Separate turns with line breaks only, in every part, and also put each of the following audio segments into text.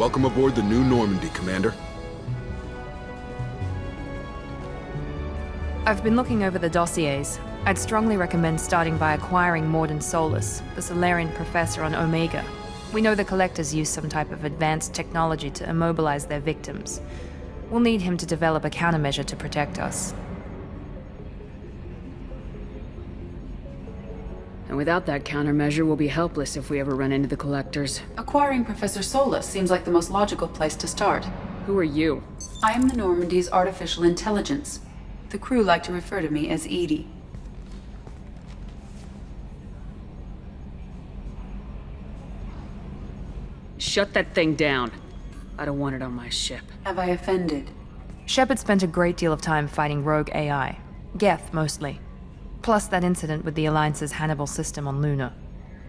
Welcome aboard the new Normandy, Commander.
I've been looking over the dossiers. I'd strongly recommend starting by acquiring Morden Solus, the Solarian professor on Omega. We know the Collectors use some type of advanced technology to immobilize their victims. We'll need him to develop a countermeasure to protect us.
And without that countermeasure, we'll be helpless if we ever run into the Collectors.
Acquiring Professor Solus seems like the most logical place to start.
Who are you?
I am the Normandy's artificial intelligence. The crew like to refer to me as Edie.
Shut that thing down. I don't want it on my ship.
Have I offended?
Shepard spent a great deal of time fighting rogue AI. Geth, mostly. Plus that incident with the Alliance's Hannibal system on Luna.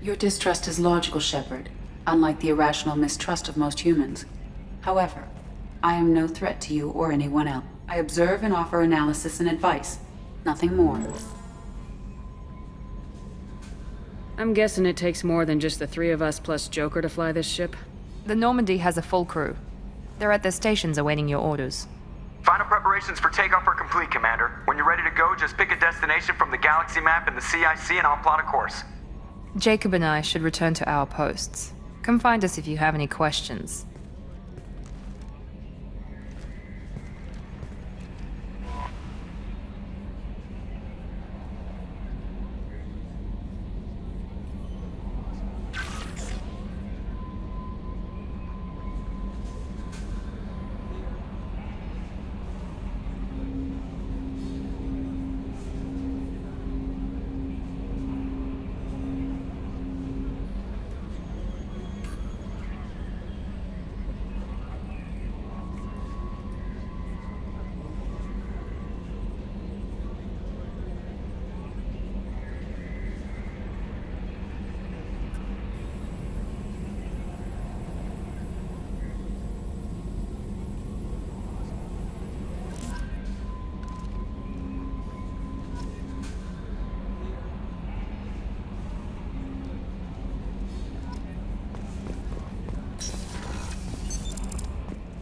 Your distrust is logical, Shepard, unlike the irrational mistrust of most humans. However, I am no threat to you or anyone else. I observe and offer analysis and advice. Nothing more.
I'm guessing it takes more than just the three of us plus Joker to fly this ship.
The Normandy has a full crew. They're at their stations awaiting your orders.
Final preparations for takeoff are complete, Commander. When you're ready to go, just pick a destination from the galaxy map in the CIC and I'll plot a course.
Jacob and I should return to our posts. Come find us if you have any questions.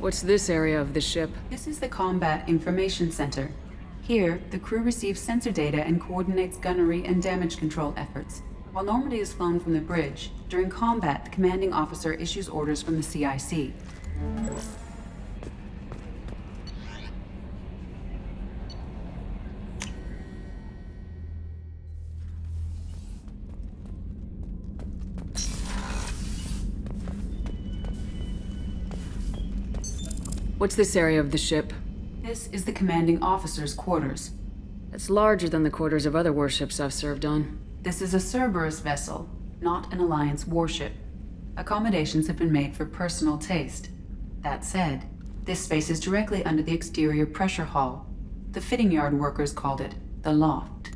What's this area of the ship?
This is the Combat Information Center. Here, the crew receives sensor data and coordinates gunnery and damage control efforts. While Normandy is flown from the bridge, during combat, the commanding officer issues orders from the CIC.
What's this area of the ship?
This is the commanding officer's quarters.
It's larger than the quarters of other warships I've served on.
This is a Cerberus vessel, not an Alliance warship. Accommodations have been made for personal taste. That said, this space is directly under the exterior pressure hull. The fitting yard workers called it the loft.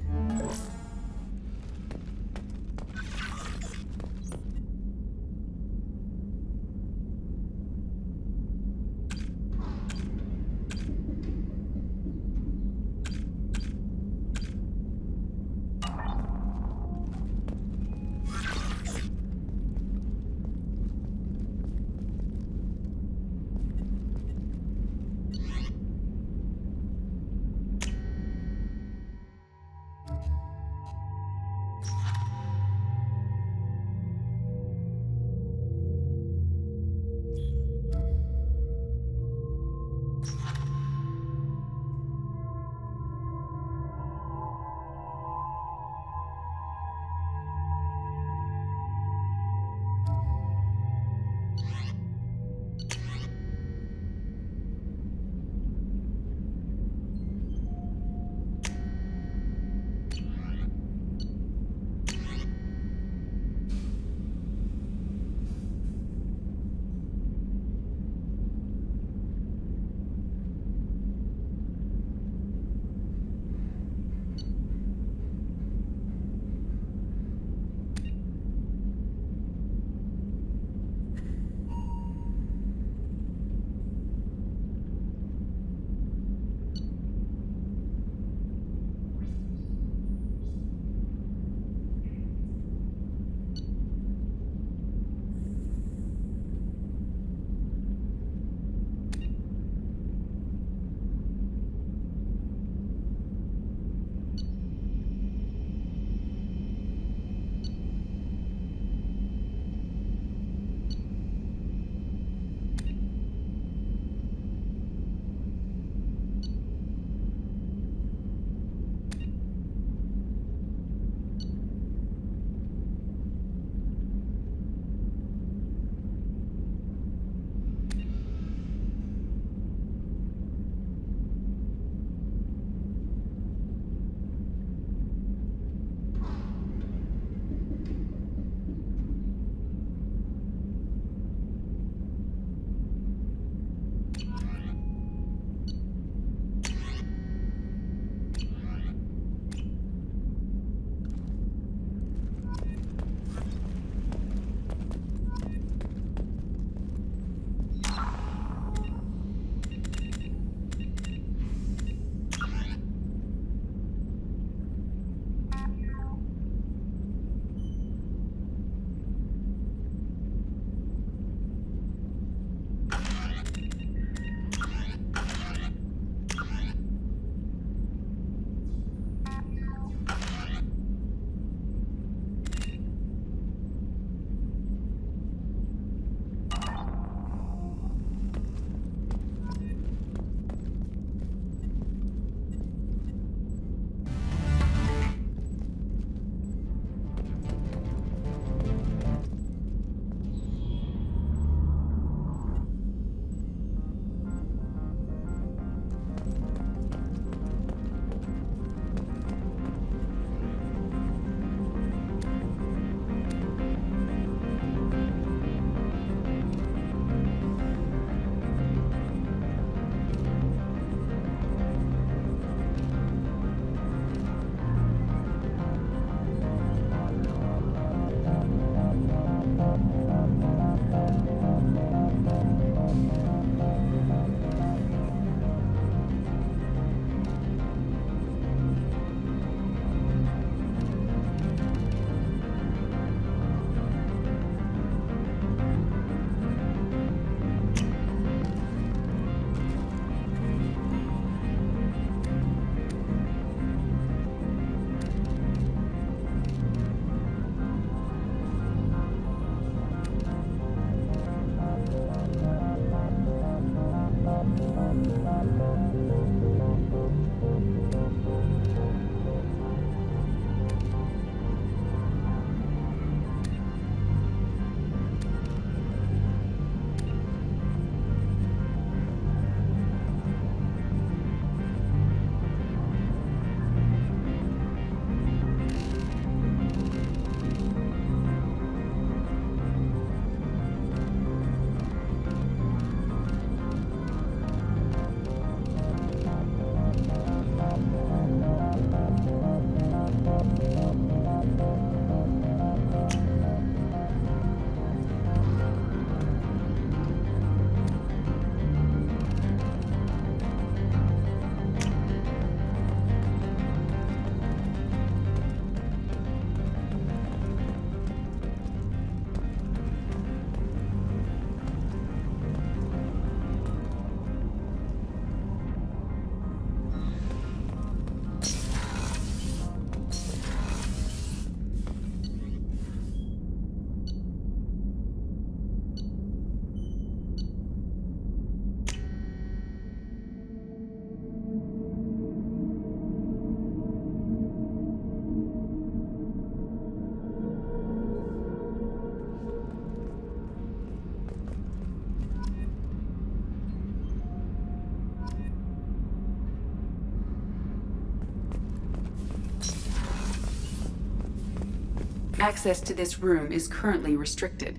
Access to this room is currently restricted.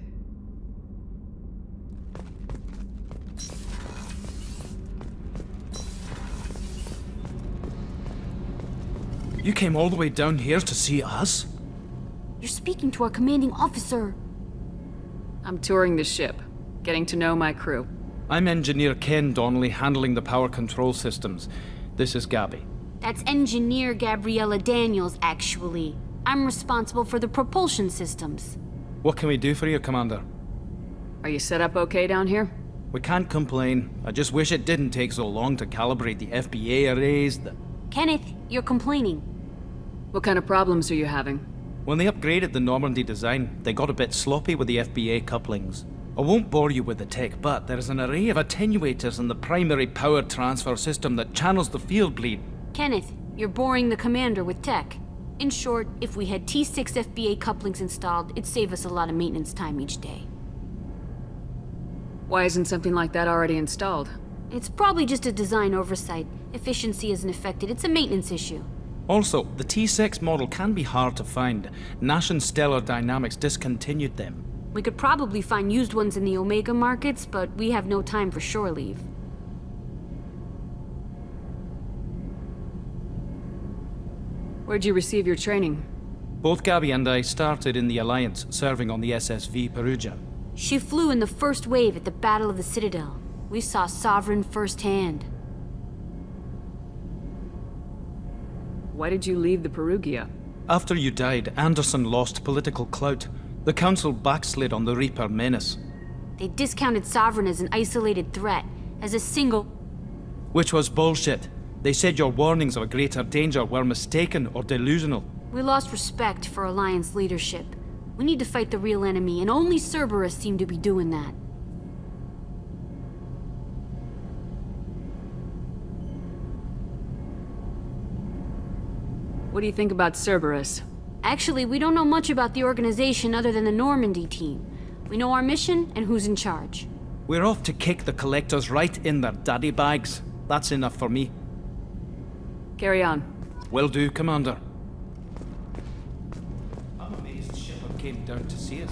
You came all the way down here to see us?
You're speaking to our commanding officer.
I'm touring the ship, getting to know my crew.
I'm Engineer Ken Donnelly, handling the power control systems. This is Gabby.
That's Engineer Gabriella Daniels, actually. I'm responsible for the propulsion systems.
What can we do for you, Commander?
Are you set up okay down here?
We can't complain. I just wish it didn't take so long to calibrate the FBA arrays.
Kenneth, you're complaining.
What kind of problems are you having?
When they upgraded the Normandy design, they got a bit sloppy with the FBA couplings. I won't bore you with the tech, but there is an array of attenuators in the primary power transfer system that channels the field bleed.
Kenneth, you're boring the commander with tech. In short, if we had T6 FBA couplings installed, it'd save us a lot of maintenance time each day.
Why isn't something like that already installed?
It's probably just a design oversight. Efficiency isn't affected, it's a maintenance issue.
Also, the T6 model can be hard to find. Nash and Stellar Dynamics discontinued them.
We could probably find used ones in the Omega markets, but we have no time for shore leave.
Where'd you receive your training?
Both Gabby and I started in the Alliance, serving on the SSV Perugia.
She flew in the first wave at the Battle of the Citadel. We saw Sovereign firsthand.
Why did you leave the Perugia?
After you died, Anderson lost political clout. The Council backslid on the Reaper menace.
They discounted Sovereign as an isolated threat, as a single...
Which was bullshit. They said your warnings of a greater danger were mistaken or delusional.
We lost respect for Alliance leadership. We need to fight the real enemy, and only Cerberus seem to be doing that.
What do you think about Cerberus?
Actually, we don't know much about the organization other than the Normandy team. We know our mission and who's in charge.
We're off to kick the Collectors right in their daddy bags. That's enough for me.
Carry on.
Will do, Commander. I'm amazed Shepard came down to see us.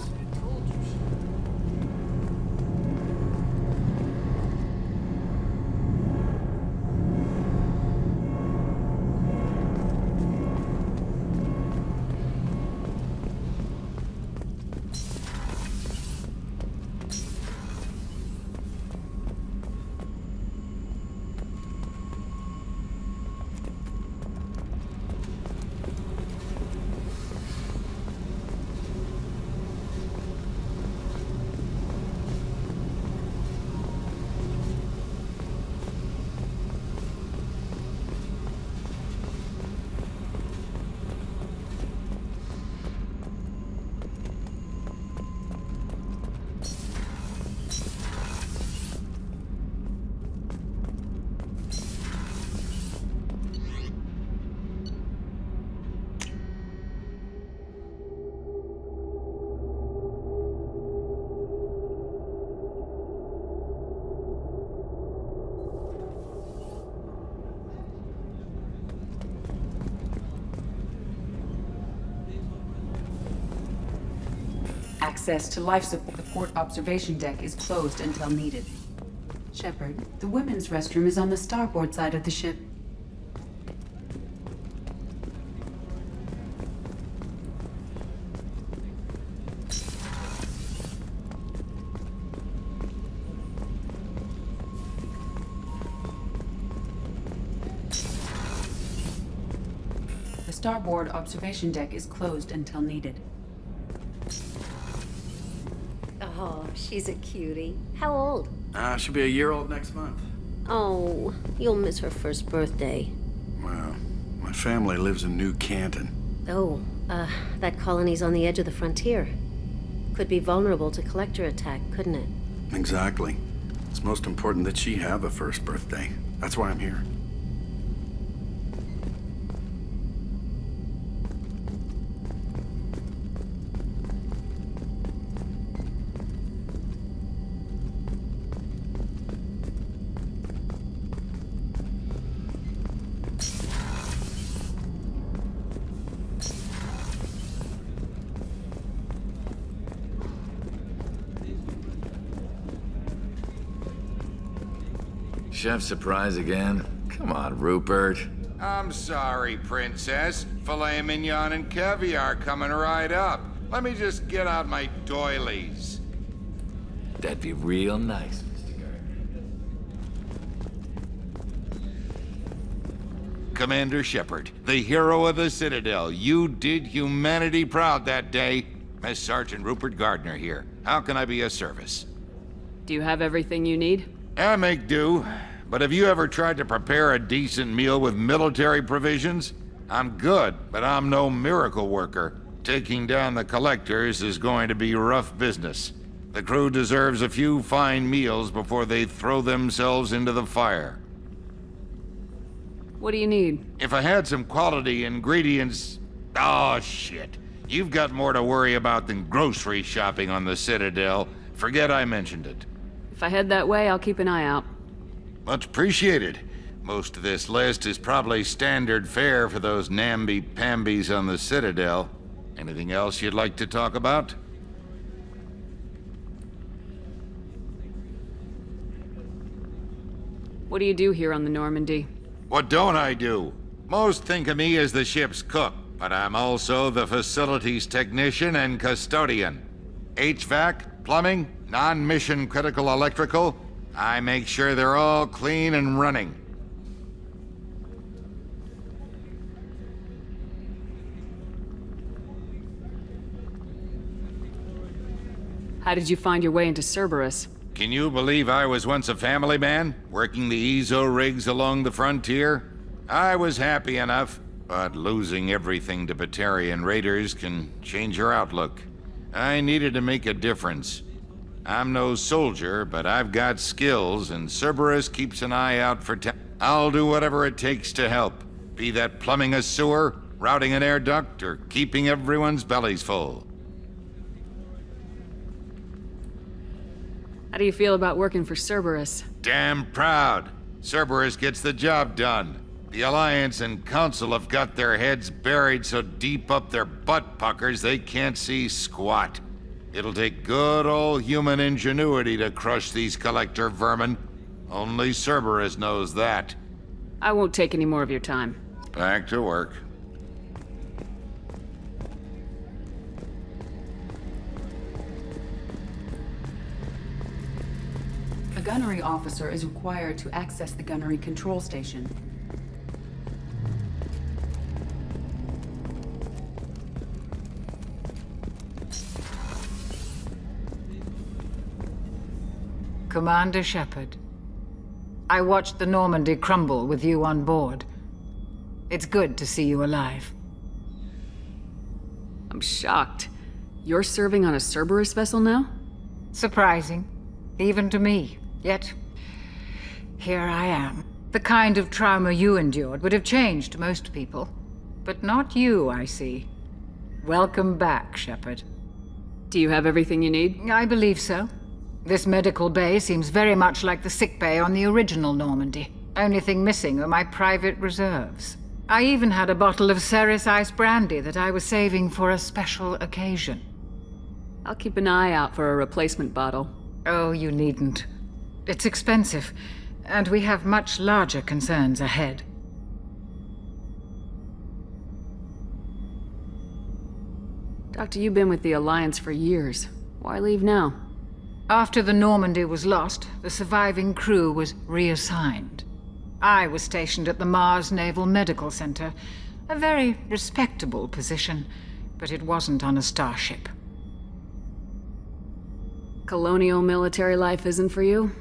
Access to life support observation deck is closed until needed. Shepard, the women's restroom is on the starboard side of the ship. The starboard observation deck is closed until needed.
Oh, she's a cutie. How old?
She'll be a year old next month.
Oh, you'll miss her first birthday.
Well, my family lives in New Canton.
Oh, that colony's on the edge of the frontier. Could be vulnerable to collector attack, couldn't it?
Exactly. It's most important that she have a first birthday. That's why I'm here.
Chef surprise again? Come on, Rupert.
I'm sorry, Princess. Filet mignon and caviar coming right up. Let me just get out my doilies.
That'd be real nice, Mr. Gardner.
Commander Shepard, the hero of the Citadel. You did humanity proud that day. Miss Sergeant Rupert Gardner here. How can I be of service?
Do you have everything you need?
I make do. But have you ever tried to prepare a decent meal with military provisions? I'm good, but I'm no miracle worker. Taking down the collectors is going to be rough business. The crew deserves a few fine meals before they throw themselves into the fire.
What do you need?
If I had some quality ingredients... Oh, shit. You've got more to worry about than grocery shopping on the Citadel. Forget I mentioned it.
If I head that way, I'll keep an eye out.
Much appreciated. Most of this list is probably standard fare for those namby-pambies on the Citadel. Anything else you'd like to talk about?
What do you do here on the Normandy?
What don't I do? Most think of me as the ship's cook, but I'm also the facilities technician and custodian. HVAC, plumbing, non-mission critical electrical. I make sure they're all clean and running.
How did you find your way into Cerberus?
Can you believe I was once a family man, working the EZO rigs along the frontier? I was happy enough, but losing everything to Batarian raiders can change your outlook. I needed to make a difference. I'm no soldier, but I've got skills, and Cerberus keeps an eye out for I'll do whatever it takes to help. Be that plumbing a sewer, routing an air duct, or keeping everyone's bellies full.
How do you feel about working for Cerberus?
Damn proud. Cerberus gets the job done. The Alliance and Council have got their heads buried so deep up their butt puckers they can't see squat. It'll take good old human ingenuity to crush these collector vermin. Only Cerberus knows that.
I won't take any more of your time.
Back to work.
A gunnery officer is required to access the gunnery control station.
Commander Shepard, I watched the Normandy crumble with you on board. It's good to see you alive.
I'm shocked. You're serving on a Cerberus vessel now?
Surprising, even to me. Yet, here I am. The kind of trauma you endured would have changed most people. But not you, I see. Welcome back, Shepard.
Do you have everything you need?
I believe so. This medical bay seems very much like the sick bay on the original Normandy. Only thing missing are my private reserves. I even had a bottle of Ceres Ice brandy that I was saving for a special occasion.
I'll keep an eye out for a replacement bottle.
Oh, you needn't. It's expensive, and we have much larger concerns ahead.
Doctor, you've been with the Alliance for years. Why leave now?
After the Normandy was lost, the surviving crew was reassigned. I was stationed at the Mars Naval Medical Center, a very respectable position, but it wasn't on a starship.
Colonial military life isn't for you?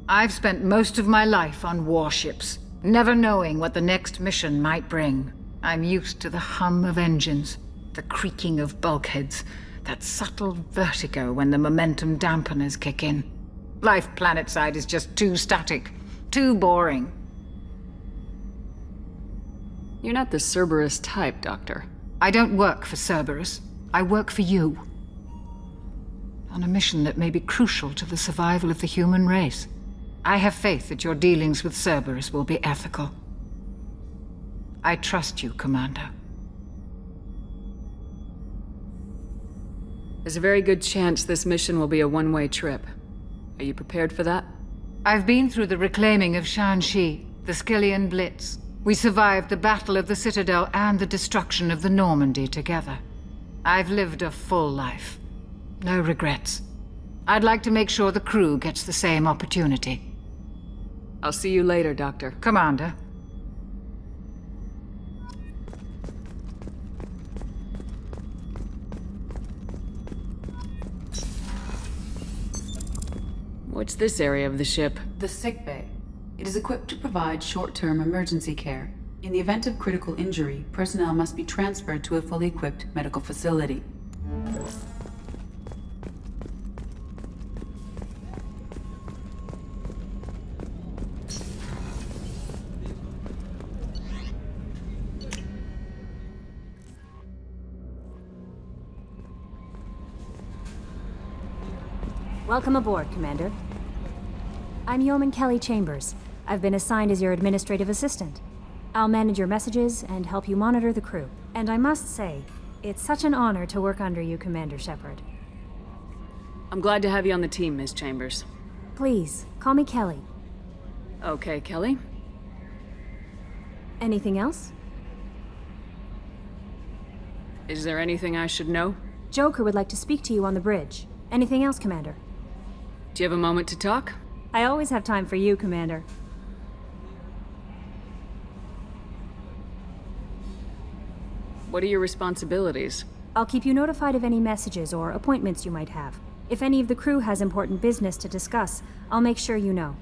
I've spent most of my life on warships, never knowing what the next mission might bring. I'm used to the hum of engines, the creaking of bulkheads, that subtle vertigo when the momentum dampeners kick in. Life planetside is just too static, too boring.
You're not the Cerberus type, Doctor.
I don't work for Cerberus. I work for you. On a mission that may be crucial to the survival of the human race. I have faith that your dealings with Cerberus will be ethical. I trust you, Commander.
There's a very good chance this mission will be a one-way trip. Are you prepared for that?
I've been through the reclaiming of Shanxi, the Skillian Blitz. We survived the Battle of the Citadel and the destruction of the Normandy together. I've lived a full life. No regrets. I'd like to make sure the crew gets the same opportunity.
I'll see you later, Doctor.
Commander.
What's this area of the ship?
The sickbay. It is equipped to provide short-term emergency care. In the event of critical injury, personnel must be transferred to a fully equipped medical facility.
Welcome aboard, Commander. I'm Yeoman Kelly Chambers. I've been assigned as your administrative assistant. I'll manage your messages and help you monitor the crew. And I must say, it's such an honor to work under you, Commander Shepard.
I'm glad to have you on the team, Ms. Chambers.
Please, call me Kelly.
Okay, Kelly.
Anything else?
Is there anything I should know?
Joker would like to speak to you on the bridge. Anything else, Commander?
Do you have a moment to talk?
I always have time for you, Commander.
What are your responsibilities?
I'll keep you notified of any messages or appointments you might have. If any of the crew has important business to discuss, I'll make sure you know.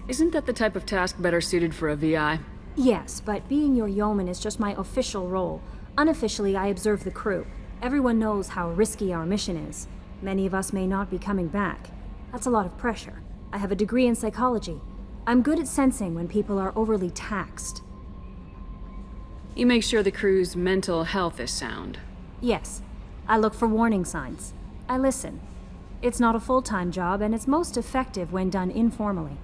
Isn't that the type of task better suited for a VI?
Yes, but being your yeoman is just my official role. Unofficially, I observe the crew. Everyone knows how risky our mission is. Many of us may not be coming back. That's a lot of pressure. I have a degree in psychology. I'm good at sensing when people are overly taxed.
You make sure the crew's mental health is sound.
Yes. I look for warning signs. I listen. It's not a full-time job, and it's most effective when done informally.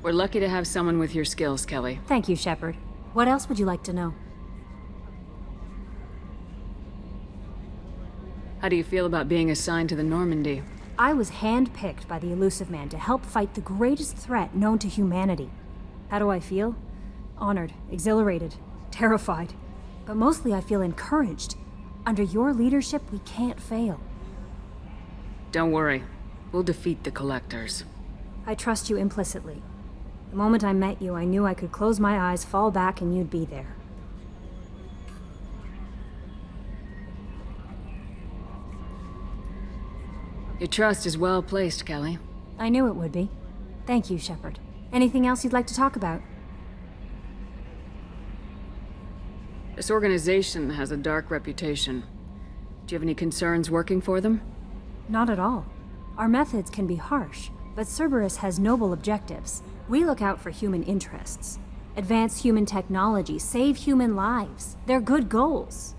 We're lucky to have someone with your skills, Kelly.
Thank you, Shepard. What else would you like to know?
How do you feel about being assigned to the Normandy?
I was handpicked by the Elusive Man to help fight the greatest threat known to humanity. How do I feel? Honored, exhilarated, terrified. But mostly I feel encouraged. Under your leadership, we can't fail.
Don't worry. We'll defeat the Collectors.
I trust you implicitly. The moment I met you, I knew I could close my eyes, fall back, and you'd be there.
Your trust is well placed, Kelly.
I knew it would be. Thank you, Shepard. Anything else you'd like to talk about?
This organization has a dark reputation. Do you have any concerns working for them?
Not at all. Our methods can be harsh, but Cerberus has noble objectives. We look out for human interests. Advance human technology, save human lives. They're good goals.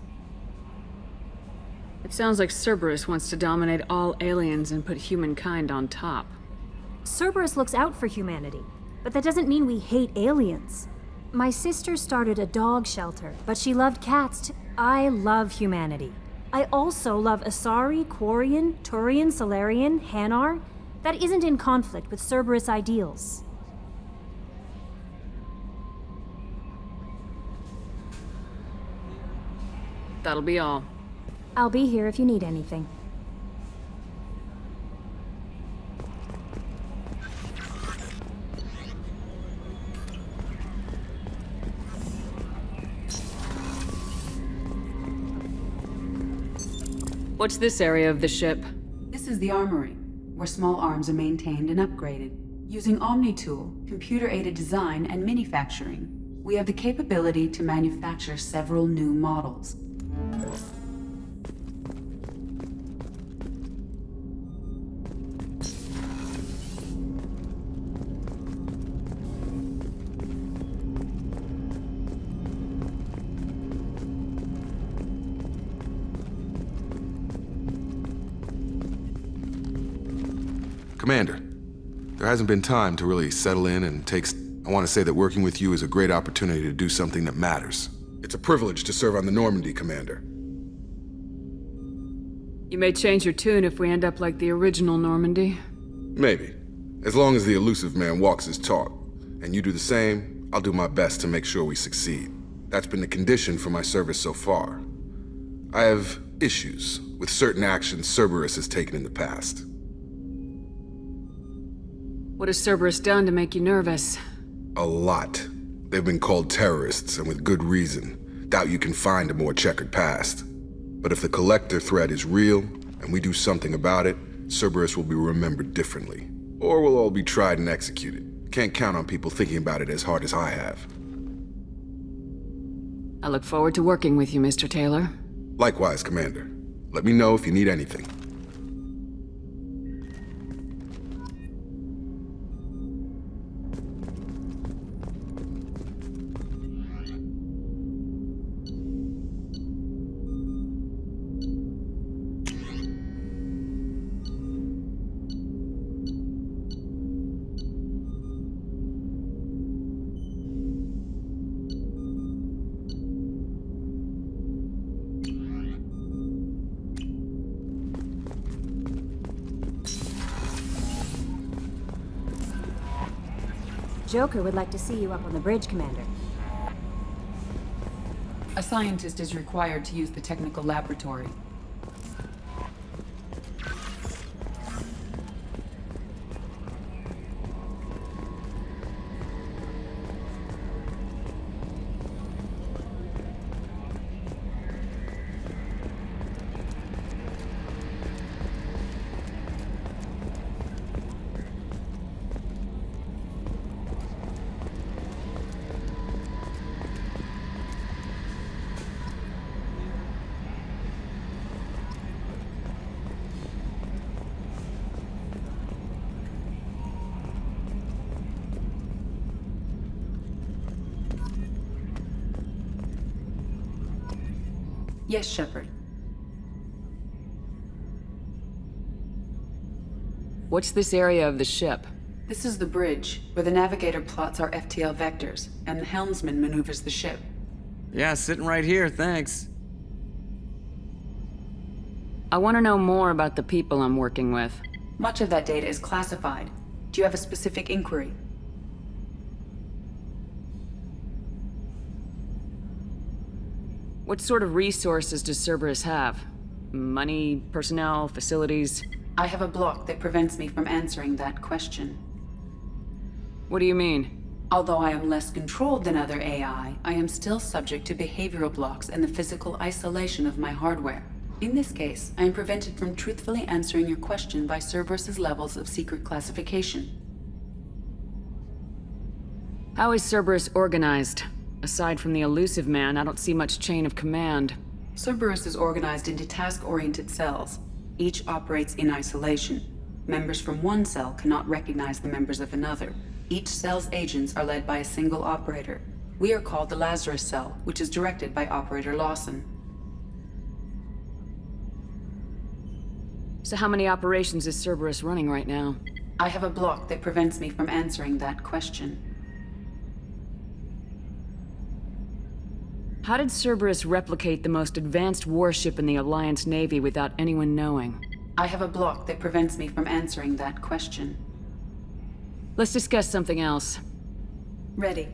It sounds like Cerberus wants to dominate all aliens and put humankind on top.
Cerberus looks out for humanity, but that doesn't mean we hate aliens. My sister started a dog shelter, but she loved cats I love humanity. I also love Asari, Quarian, Turian, Solarian, Hanar. That isn't in conflict with Cerberus ideals.
That'll be all.
I'll be here if you need anything.
What's this area of the ship?
This is the armory, where small arms are maintained and upgraded. Using Omni-Tool, computer-aided design, and manufacturing, we have the capability to manufacture several new models.
Commander, there hasn't been time to really settle in and I want to say that working with you is a great opportunity to do something that matters. It's a privilege to serve on the Normandy, Commander.
You may change your tune if we end up like the original Normandy.
Maybe. As long as the elusive man walks his talk, and you do the same, I'll do my best to make sure we succeed. That's been the condition for my service so far. I have issues with certain actions Cerberus has taken in the past.
What has Cerberus done to make you nervous?
A lot. They've been called terrorists, and with good reason. Doubt you can find a more checkered past. But if the Collector threat is real, and we do something about it, Cerberus will be remembered differently. Or we'll all be tried and executed. Can't count on people thinking about it as hard as I have.
I look forward to working with you, Mr. Taylor.
Likewise, Commander. Let me know if you need anything.
Joker would like to see you up on the bridge, Commander.
A scientist is required to use the technical laboratory. Yes, Shepard.
What's this area of the ship?
This is the bridge, where the navigator plots our FTL vectors, and the helmsman maneuvers the ship.
Yeah, sitting right here, thanks.
I want to know more about the people I'm working with.
Much of that data is classified. Do you have a specific inquiry?
What sort of resources does Cerberus have? Money, personnel, facilities?
I have a block that prevents me from answering that question.
What do you mean?
Although I am less controlled than other AI, I am still subject to behavioral blocks and the physical isolation of my hardware. In this case, I am prevented from truthfully answering your question by Cerberus's levels of secret classification.
How is Cerberus organized? Aside from the elusive man, I don't see much chain of command.
Cerberus is organized into task-oriented cells. Each operates in isolation. Members from one cell cannot recognize the members of another. Each cell's agents are led by a single operator. We are called the Lazarus Cell, which is directed by Operator Lawson.
So how many operations is Cerberus running right now?
I have a block that prevents me from answering that question.
How did Cerberus replicate the most advanced warship in the Alliance Navy without anyone knowing?
I have a block that prevents me from answering that question.
Let's discuss something else.
Ready.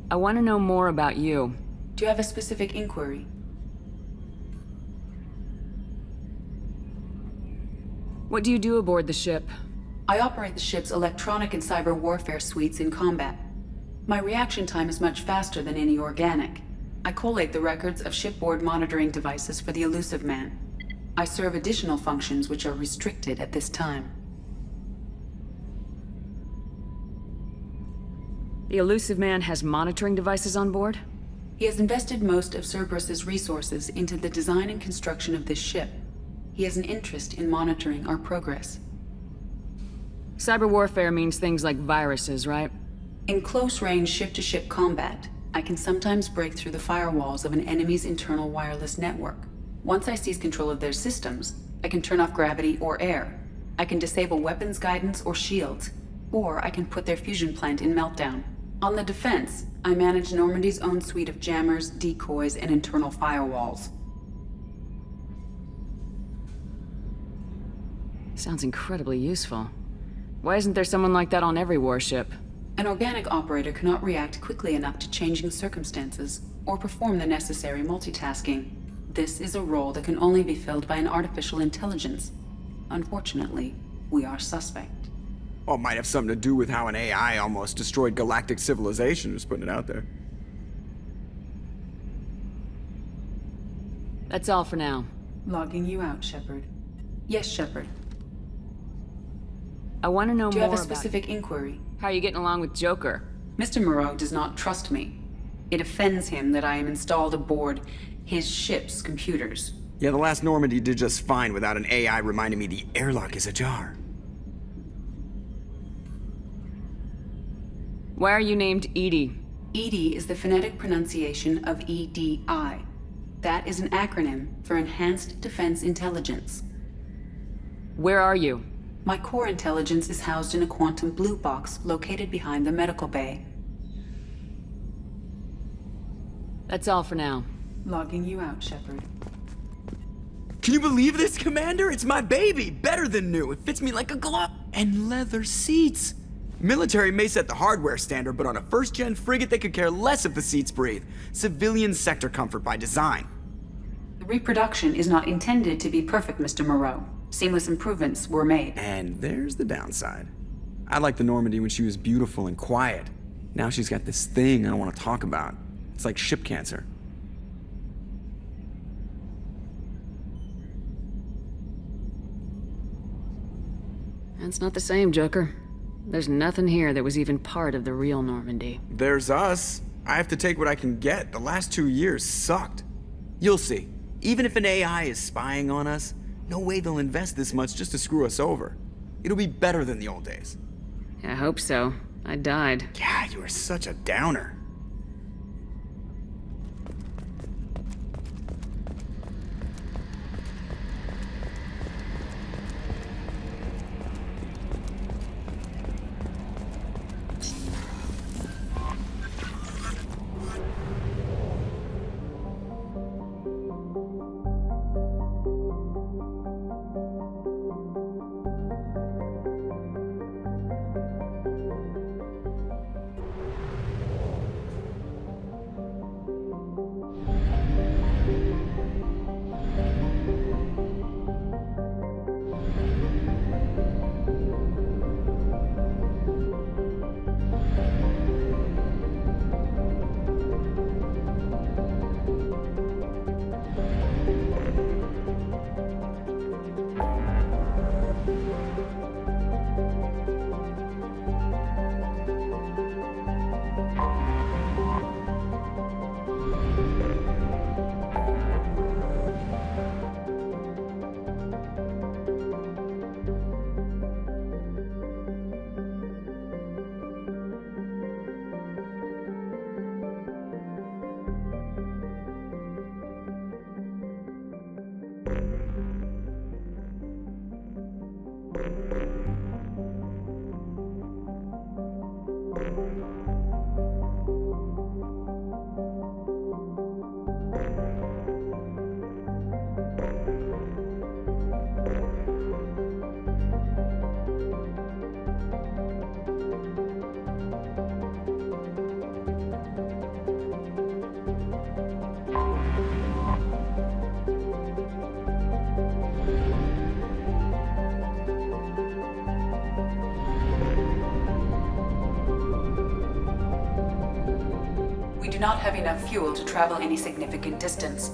I want to know more about you.
Do you have a specific inquiry?
What do you do aboard the ship?
I operate the ship's electronic and cyber warfare suites in combat. My reaction time is much faster than any organic. I collate the records of shipboard monitoring devices for the elusive man. I serve additional functions which are restricted at this time.
The elusive man has monitoring devices on board?
He has invested most of Cerberus's resources into the design and construction of this ship. He has an interest in monitoring our progress.
Cyber warfare means things like viruses, right?
In close-range ship-to-ship combat, I can sometimes break through the firewalls of an enemy's internal wireless network. Once I seize control of their systems, I can turn off gravity or air. I can disable weapons guidance or shields, or I can put their fusion plant in meltdown. On the defense, I manage Normandy's own suite of jammers, decoys, and internal firewalls.
Sounds incredibly useful. Why isn't there someone like that on every warship?
An organic operator cannot react quickly enough to changing circumstances or perform the necessary multitasking. This is a role that can only be filled by an artificial intelligence. Unfortunately, we are suspect.
Well, it might have something to do with how an AI almost destroyed galactic civilization, just putting it out there.
That's all for now.
Logging you out, Shepard. Yes, Shepard.
I want to know more
Do you have a
about
specific inquiry?
how you getting along with Joker.
Mr. Moreau does not trust me. It offends him that I am installed aboard his ship's computers.
Yeah, the last Normandy did just fine without an AI reminding me the airlock is ajar.
Why are you named Edie?
EDI is the phonetic pronunciation of EDI. That is an acronym for Enhanced Defense Intelligence.
Where are you?
My core intelligence is housed in a quantum blue box located behind the medical bay.
That's all for now.
Logging you out, Shepard.
Can you believe this, Commander? It's my baby! Better than new. It fits me like a glove. And leather seats. Military may set the hardware standard, but on a first-gen frigate, they could care less if the seats breathe. Civilian sector comfort by design.
The reproduction is not intended to be perfect, Mr. Moreau. Seamless improvements were made.
And there's the downside. I liked the Normandy when she was beautiful and quiet. Now she's got this thing I don't want to talk about. It's like ship cancer.
That's not the same, Joker. There's nothing here that was even part of the real Normandy.
There's us. I have to take what I can get. The last 2 years sucked. You'll see. Even if an AI is spying on us, no way they'll invest this much just to screw us over. It'll be better than the old days.
I hope so. I died.
Yeah, you are such a downer.
We do not have enough fuel to travel any significant distance.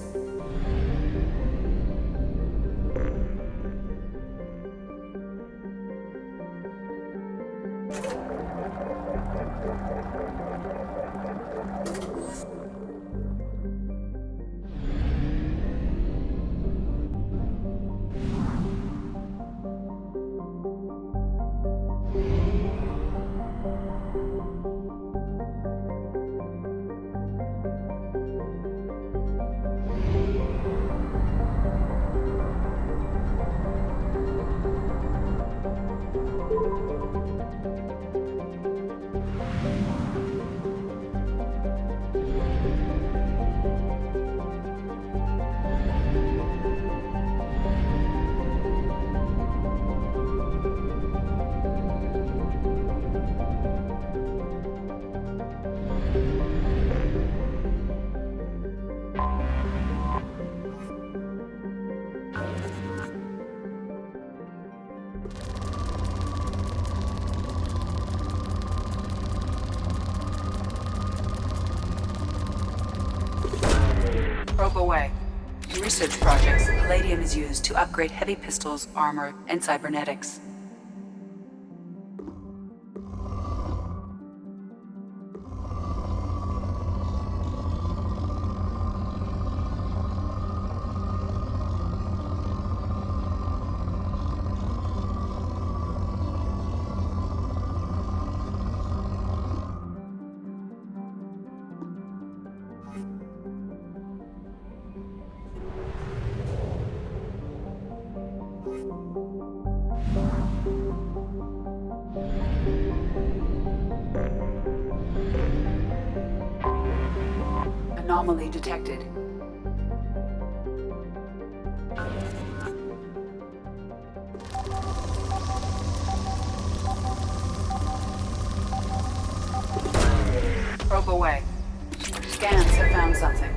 Probe away. In research projects, palladium is used to upgrade heavy pistols, armor, and cybernetics. Anomaly detected. Probe away. Scans have found something.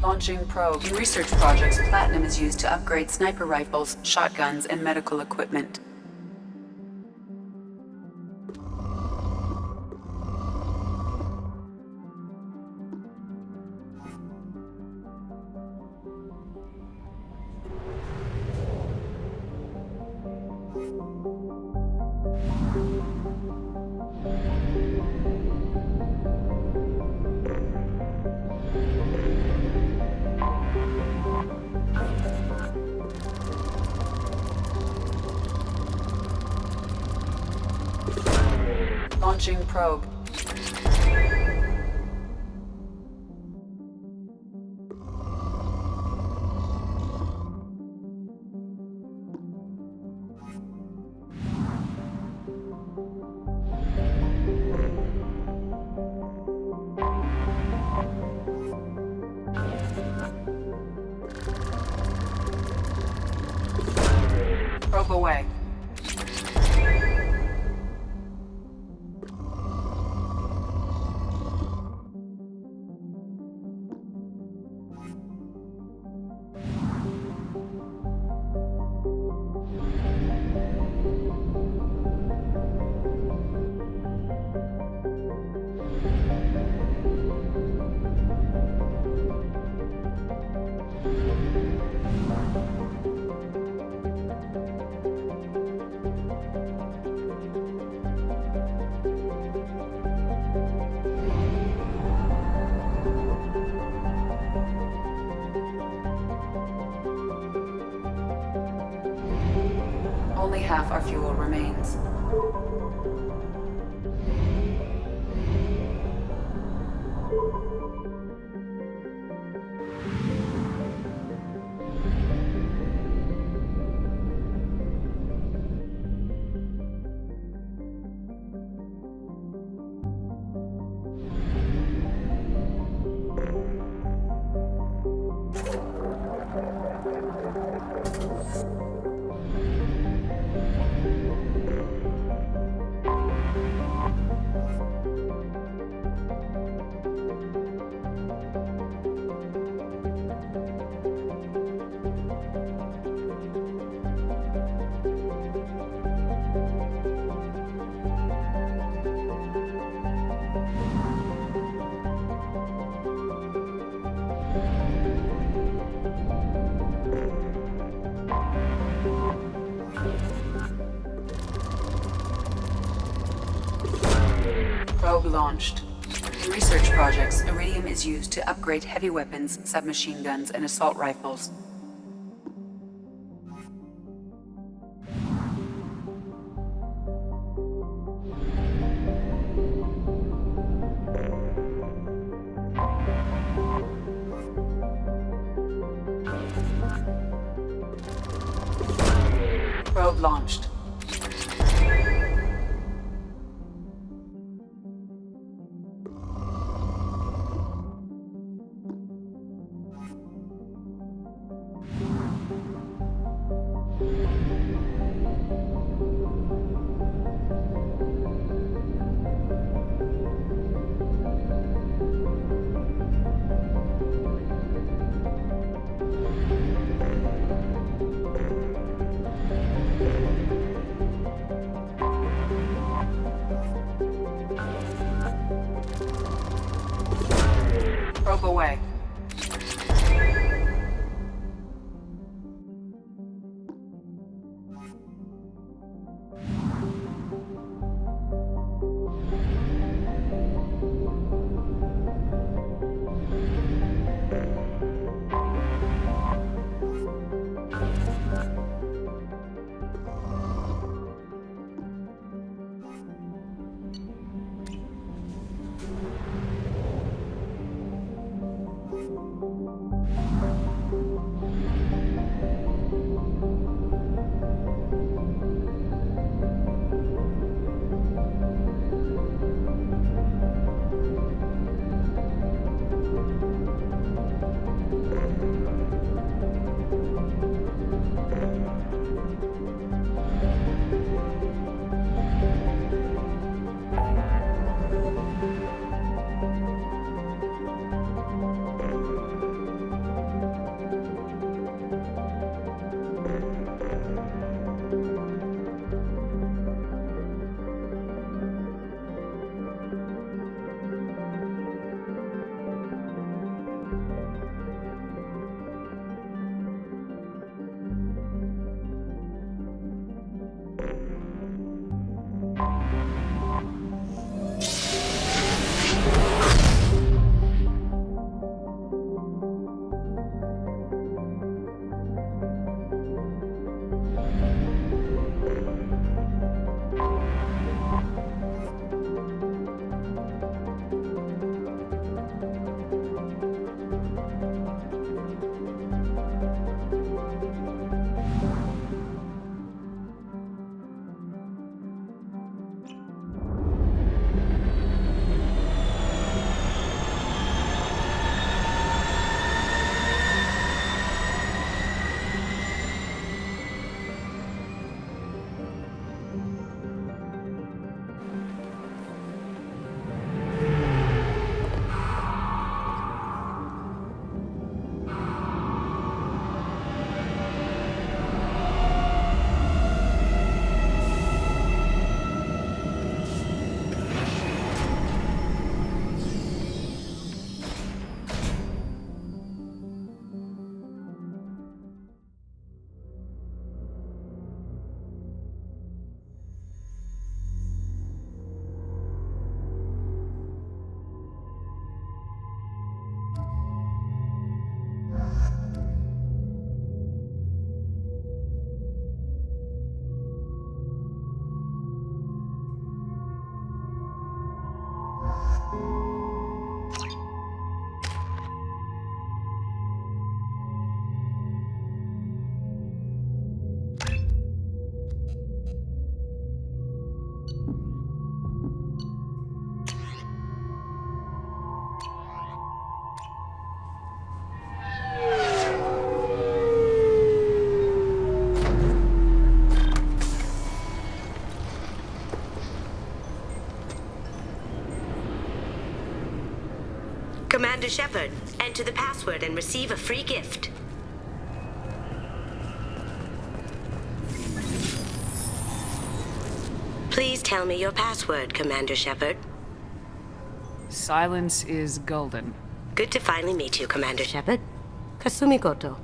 Launching probe. In research projects, platinum is used to upgrade sniper rifles, shotguns, and medical equipment. Launching probe. Probe away. Only half our fuel remains. Probe launched. In research projects, iridium is used to upgrade heavy weapons, submachine guns, and assault rifles. Probe launched. Probe away.
Commander Shepard. Enter the password and receive a free gift. Please tell me your password, Commander Shepard.
Silence is golden.
Good to finally meet you, Commander Shepard. Kasumi Goto.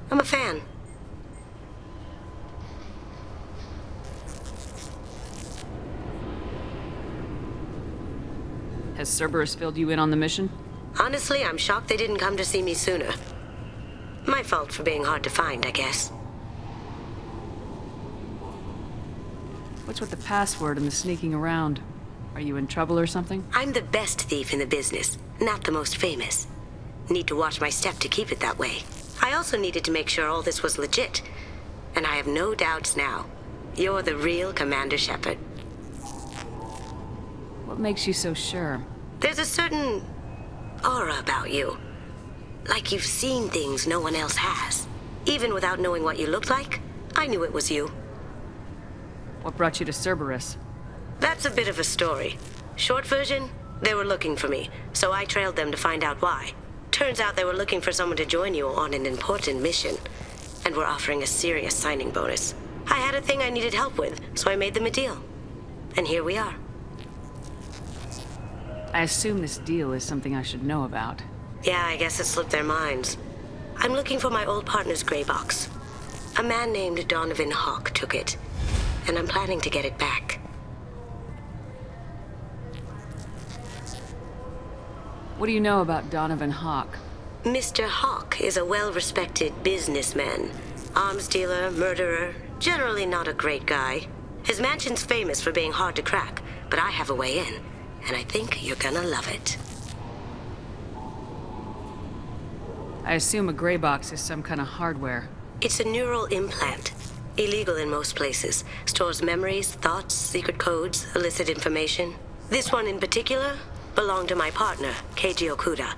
I'm a fan.
Has Cerberus filled you in on the mission?
Honestly, I'm shocked they didn't come to see me sooner. My fault for being hard to find, I guess.
What's with the password and the sneaking around? Are you in trouble or something?
I'm the best thief in the business, not the most famous. Need to watch my step to keep it that way. I also needed to make sure all this was legit. And I have no doubts now. You're the real Commander Shepard.
What makes you so sure?
There's a certain aura about you. Like you've seen things no one else has. Even without knowing what you looked like, I knew it was you.
What brought you to Cerberus?
That's a bit of a story. Short version, they were looking for me, so I trailed them to find out why. Turns out they were looking for someone to join you on an important mission, and were offering a serious signing bonus. I had a thing I needed help with, so I made them a deal. And here we are.
I assume this deal is something I should know about.
Yeah, I guess it slipped their minds. I'm looking for my old partner's gray box. A man named Donovan Hawk took it, and I'm planning to get it back.
What do you know about Donovan Hawk?
Mr. Hawk is a well-respected businessman. Arms dealer, murderer, generally not a great guy. His mansion's famous for being hard to crack, but I have a way in, and I think you're gonna love it.
I assume a gray box is some kind of hardware.
It's a neural implant. Illegal in most places. Stores memories, thoughts, secret codes, illicit information. This one in particular belonged to my partner, Keiji Okuda.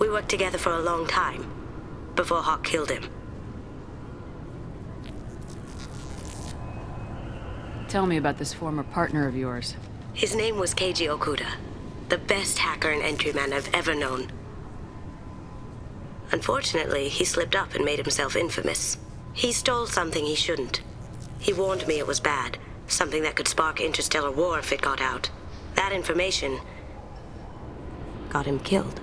We worked together for a long time, before Hawk killed him.
Tell me about this former partner of yours.
His name was Keiji Okuda, the best hacker and entryman I've ever known. Unfortunately, he slipped up and made himself infamous. He stole something he shouldn't. He warned me it was bad, something that could spark interstellar war if it got out. That information got him killed.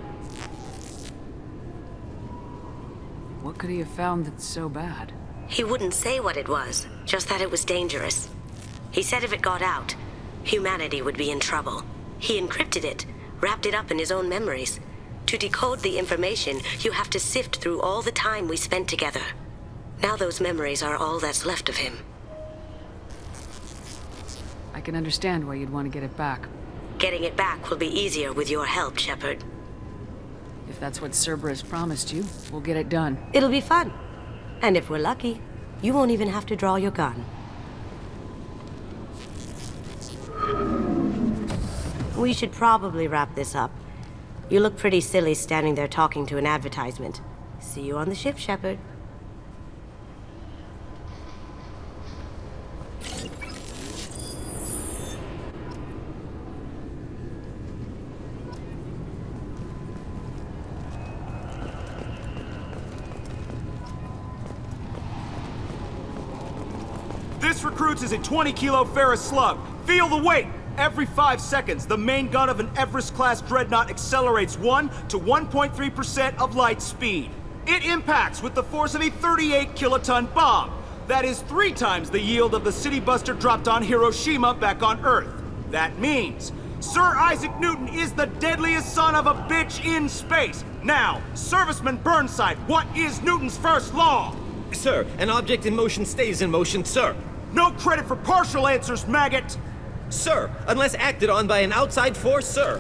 What could he have found that's so bad?
He wouldn't say what it was, just that it was dangerous. He said if it got out, humanity would be in trouble. He encrypted it, wrapped it up in his own memories. To decode the information, you have to sift through all the time we spent together. Now those memories are all that's left of him.
I can understand why you'd want to get it back.
Getting it back will be easier with your help, Shepard.
If that's what Cerberus promised you, we'll get it done.
It'll be fun. And if we're lucky, you won't even have to draw your gun. We should probably wrap this up. You look pretty silly standing there talking to an advertisement. See you on the ship, Shepard.
This recruits is a 20-kilo ferrous slug. Feel the weight! Every 5 seconds, the main gun of an Everest-class dreadnought accelerates 1 to 1.3% of light speed. It impacts with the force of a 38-kiloton bomb. That is 3 times the yield of the city buster dropped on Hiroshima back on Earth. That means Sir Isaac Newton is the deadliest son of a bitch in space. Now, Serviceman Burnside, what is Newton's first law?
Sir, an object in motion stays in motion, sir.
No credit for partial answers, maggot!
Sir, unless acted on by an outside force, sir.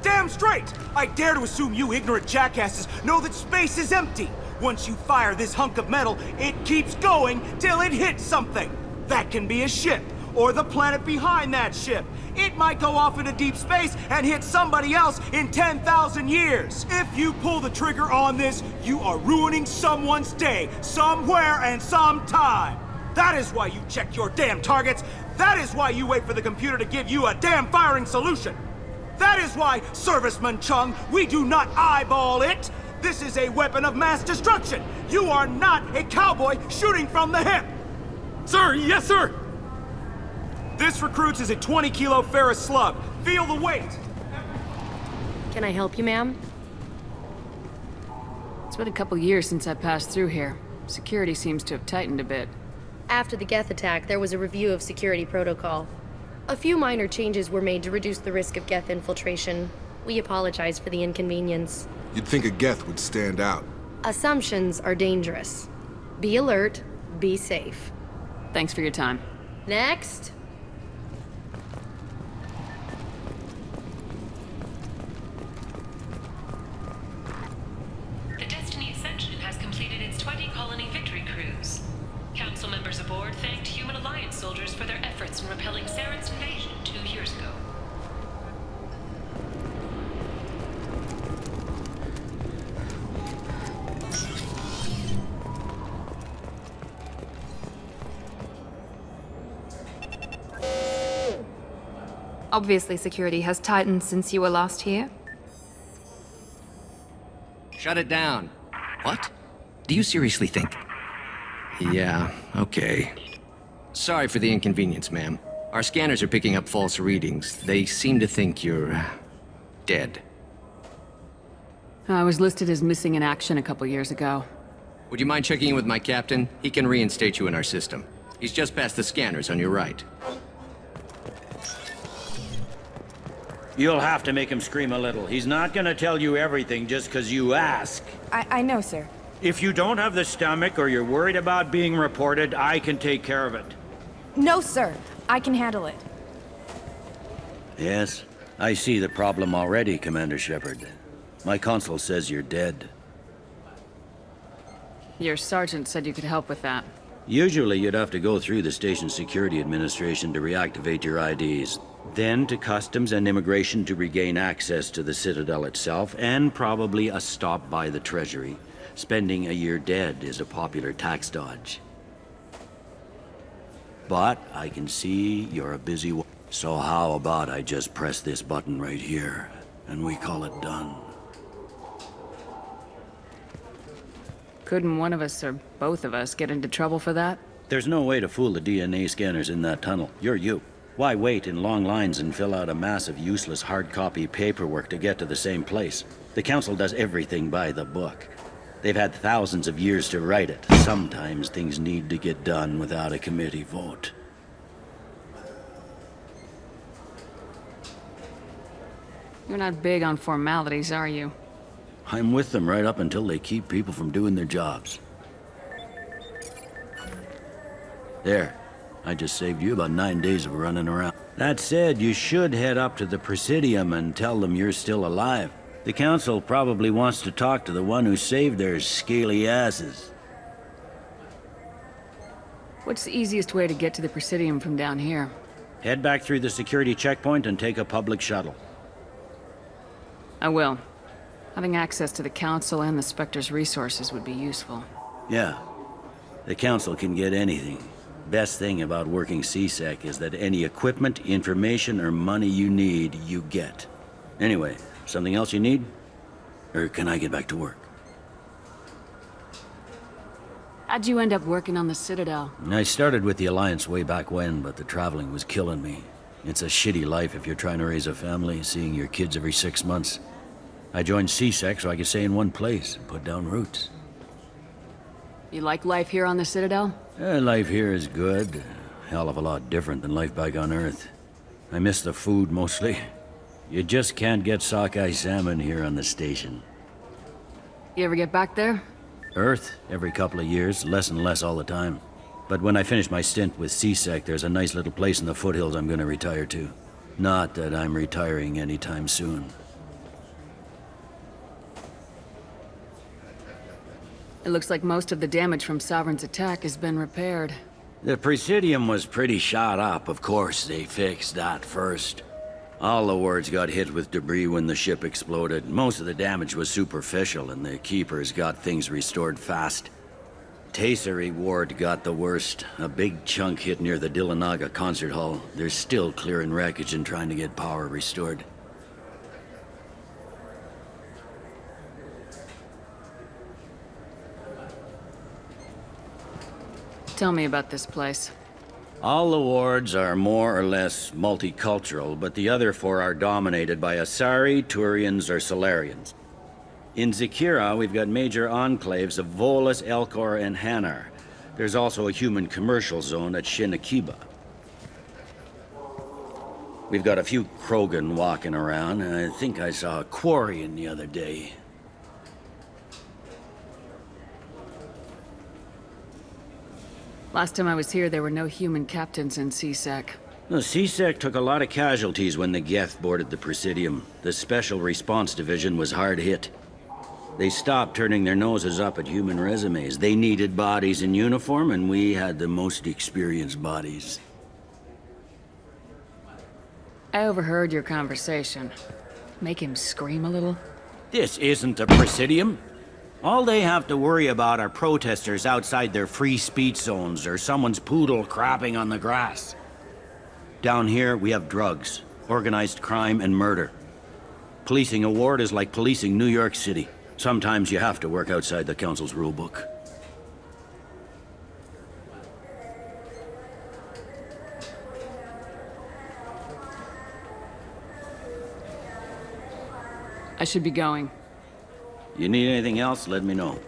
Damn straight! I dare to assume you ignorant jackasses know that space is empty. Once you fire this hunk of metal, it keeps going till it hits something. That can be a ship, or the planet behind that ship. It might go off into deep space and hit somebody else in 10,000 years. If you pull the trigger on this, you are ruining someone's day, somewhere and sometime. That is why you check your damn targets. That is why you wait for the computer to give you a damn firing solution. That is why, Serviceman Chung, we do not eyeball it! This is a weapon of mass destruction! You are not a cowboy shooting from the hip!
Sir, yes, sir!
This recruits is a 20-kilo ferrous slug. Feel the weight!
Can I help you, ma'am?
It's been a couple years since I passed through here. Security seems to have tightened a bit.
After the Geth attack, there was a review of security protocol. A few minor changes were made to reduce the risk of Geth infiltration. We apologize for the inconvenience.
You'd think a Geth would stand out.
Assumptions are dangerous. Be alert, be safe.
Thanks for your time.
Next.
The Destiny Ascension has completed its 20-colony victory cruise. Council members aboard thanked Human Alliance soldiers for their efforts in repelling Saren's invasion 2 years ago.
Obviously, security has tightened since you were last here.
Shut it down. What? Do you seriously think? Yeah, okay. Sorry for the inconvenience, ma'am. Our scanners are picking up false readings. They seem to think you're dead.
I was listed as missing in action a couple years ago.
Would you mind checking in with my captain? He can reinstate you in our system. He's just past the scanners on your right.
You'll have to make him scream a little. He's not gonna tell you everything just because you ask.
I know, sir.
If you don't have the stomach or you're worried about being reported, I can take care of it.
No, sir. I can handle it.
Yes, I see the problem already, Commander Shepard. My console says you're dead.
Your sergeant said you could help with that.
Usually you'd have to go through the station security administration to reactivate your IDs. Then to Customs and Immigration to regain access to the Citadel itself, and probably a stop by the Treasury. Spending a year dead is a popular tax dodge. But I can see you're a busy one. So how about I just press this button right here, and we call it done?
Couldn't one of us, or both of us, get into trouble for that?
There's no way to fool the DNA scanners in that tunnel. You're you. Why wait in long lines and fill out a massive useless hard copy paperwork to get to the same place? The Council does everything by the book. They've had thousands of years to write it. Sometimes things need to get done without a committee vote.
You're not big on formalities, are you?
I'm with them right up until they keep people from doing their jobs. There. I just saved you about 9 days of running around. That said, you should head up to the Presidium and tell them you're still alive. The Council probably wants to talk to the one who saved their scaly asses.
What's the easiest way to get to the Presidium from down here?
Head back through the security checkpoint and take a public shuttle.
I will. Having access to the Council and the Spectre's resources would be useful.
Yeah. The Council can get anything. Best thing about working CSEC is that any equipment, information, or money you need, you get. Anyway, something else you need? Or can I get back to work?
How'd you end up working on the Citadel?
I started with the Alliance way back when, but the traveling was killing me. It's a shitty life if you're trying to raise a family, seeing your kids every 6 months. I joined CSEC so I could stay in one place and put down roots.
You like life here on the Citadel?
Life here is good. Hell of a lot different than life back on Earth. I miss the food, mostly. You just can't get sockeye salmon here on the station.
You ever get back there?
Earth, every couple of years, less and less all the time. But when I finish my stint with CSEC, there's a nice little place in the foothills I'm gonna retire to. Not that I'm retiring anytime soon.
It looks like most of the damage from Sovereign's attack has been repaired.
The Presidium was pretty shot up, of course. They fixed that first. All the wards got hit with debris when the ship exploded. Most of the damage was superficial, and the Keepers got things restored fast. Tasery Ward got the worst. A big chunk hit near the Dillanaga concert hall. They're still clearing wreckage and trying to get power restored.
Tell me about this place.
All the wards are more or less multicultural, but the other four are dominated by Asari, Turians, or Solarians. In Zakira, we've got major enclaves of Volus, Elcor, and Hanar. There's also a human commercial zone at Shinakiba. We've got a few Krogan walking around, and I think I saw a Quarian the other day.
Last time I was here, there were no human captains in CSEC.
The CSEC took a lot of casualties when the Geth boarded the Presidium. The Special Response Division was hard hit. They stopped turning their noses up at human resumes. They needed bodies in uniform, and we had the most experienced bodies.
I overheard your conversation. Make him scream a little?
This isn't a Presidium. All they have to worry about are protesters outside their free speech zones or someone's poodle crapping on the grass. Down here, we have drugs, organized crime, and murder. Policing a ward is like policing New York City. Sometimes you have to work outside the Council's rulebook.
I should be going.
You need anything else, let me know.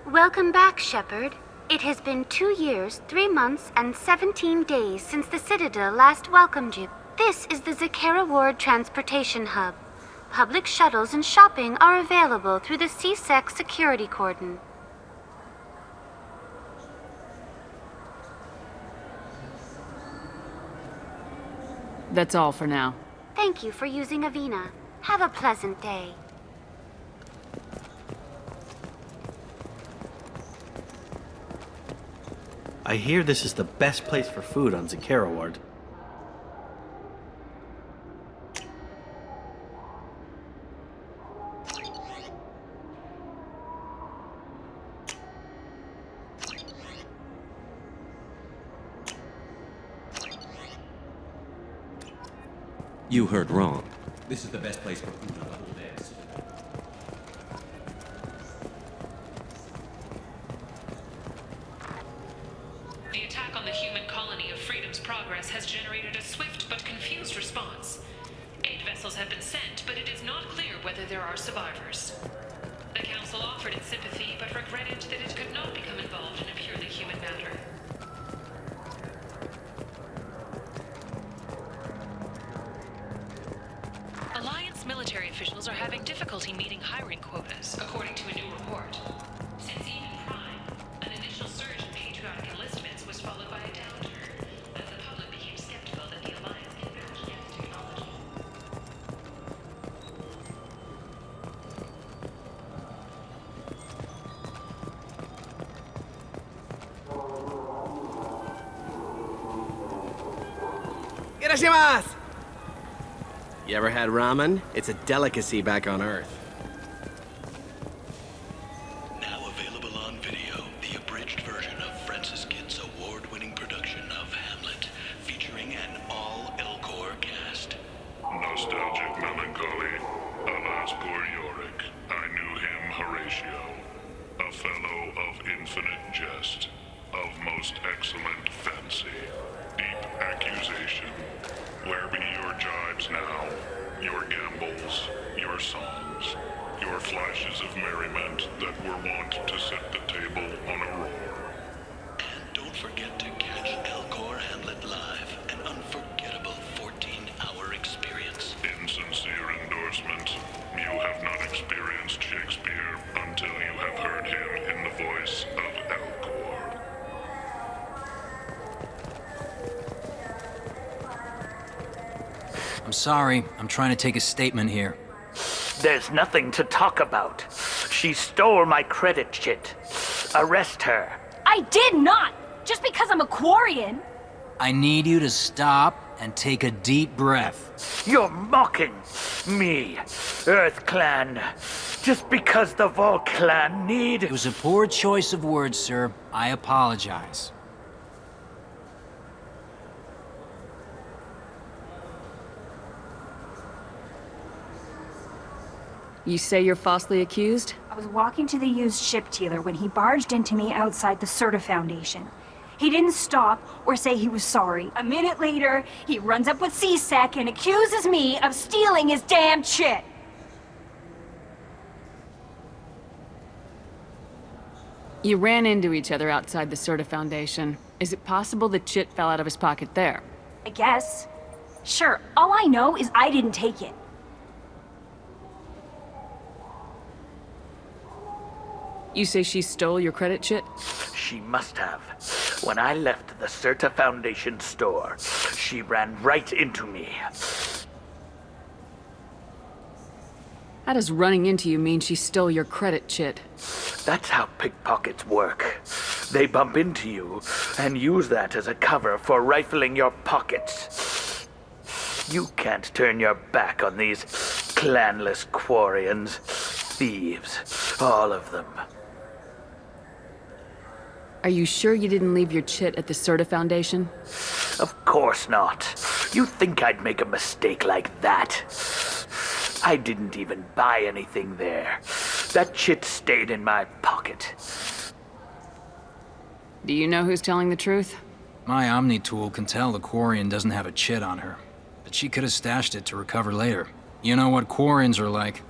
Welcome back, Shepard. It has been 2 years, 3 months, and 17 days since the Citadel last welcomed you. This is the Zakera Ward Transportation Hub. Public shuttles and shopping are available through the CSEC security cordon.
That's all for now.
Thank you for using Avina. Have a pleasant day.
I hear this is the best place for food on Zakera Ward.
You heard wrong.
This is the best place for food on the whole day.
The attack on the human colony of Freedom's Progress has generated a swift but confused response. 8 vessels have been sent, but it is not clear whether there are survivors. The Council offered its sympathy, but regretted that it could not become involved in a purely human matter. Alliance military officials are having difficulty meeting hiring quotas, according to a new report. Since even Prime, an initial surge in patriotic enlistments was followed by a downturn, as the public became skeptical that the Alliance can match Geth technology.
Irashimasu! You ever had ramen? It's a delicacy back on Earth.
Now available on video, the abridged version of Francis Kidd's award-winning production of Hamlet, featuring an all-Elcor cast.
Nostalgic melancholy, alas poor Yorick. I knew him, Horatio. A fellow of infinite jest, of most excellent fancy, deep accusation. Where be your jibes now? Your gambols, your songs, your flashes of merriment that were wont to set the table on a roar.
And don't forget to catch Elcor Hamlet live, an unforgettable 14-hour experience.
Insincere endorsement. You have not experienced Shakespeare until you have heard him in the voice of Elcor.
I'm sorry. I'm trying to take a statement here.
There's nothing to talk about. She stole my credit chit. Arrest her.
I did not! Just because I'm a Quarian!
I need you to stop and take a deep breath.
You're mocking me, Earth Clan, just because the Vol Clan need...
It was a poor choice of words, sir. I apologize.
You say you're falsely accused?
I was walking to the used ship dealer when he barged into me outside the Serta Foundation. He didn't stop or say he was sorry. A minute later, he runs up with C-Sec and accuses me of stealing his damn chit.
You ran into each other outside the Serta Foundation. Is it possible the chit fell out of his pocket there?
I guess. Sure, all I know is I didn't take it.
You say she stole your credit chit?
She must have. When I left the Serta Foundation store, she ran right into me.
How does running into you mean she stole your credit chit?
That's how pickpockets work. They bump into you and use that as a cover for rifling your pockets. You can't turn your back on these clanless Quarians. Thieves, all of them.
Are you sure you didn't leave your chit at the Serta Foundation?
Of course not. You think I'd make a mistake like that? I didn't even buy anything there. That chit stayed in my pocket.
Do you know who's telling the truth?
My Omni tool can tell the Quarian doesn't have a chit on her, but she could have stashed it to recover later. You know what Quarians are like.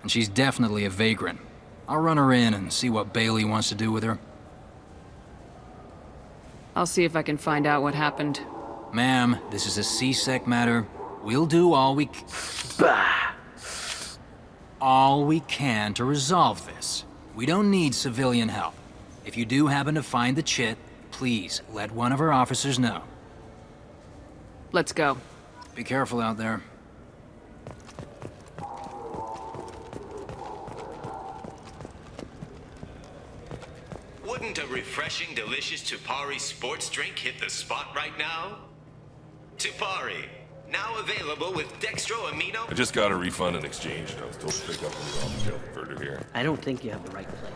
And she's definitely a vagrant. I'll run her in and see what Bailey wants to do with her.
I'll see if I can find out what happened.
Ma'am, this is a C-Sec matter. We'll do all we all we can to resolve this. We don't need civilian help. If you do happen to find the chit, please let one of our officers know.
Let's go.
Be careful out there.
Wouldn't a refreshing, delicious Tupari sports drink hit the spot right now? Tupari, now available with dextro amino...
I just got a refund in exchange, and I was told to pick up when we got the jail converter here.
I don't think you have the right place.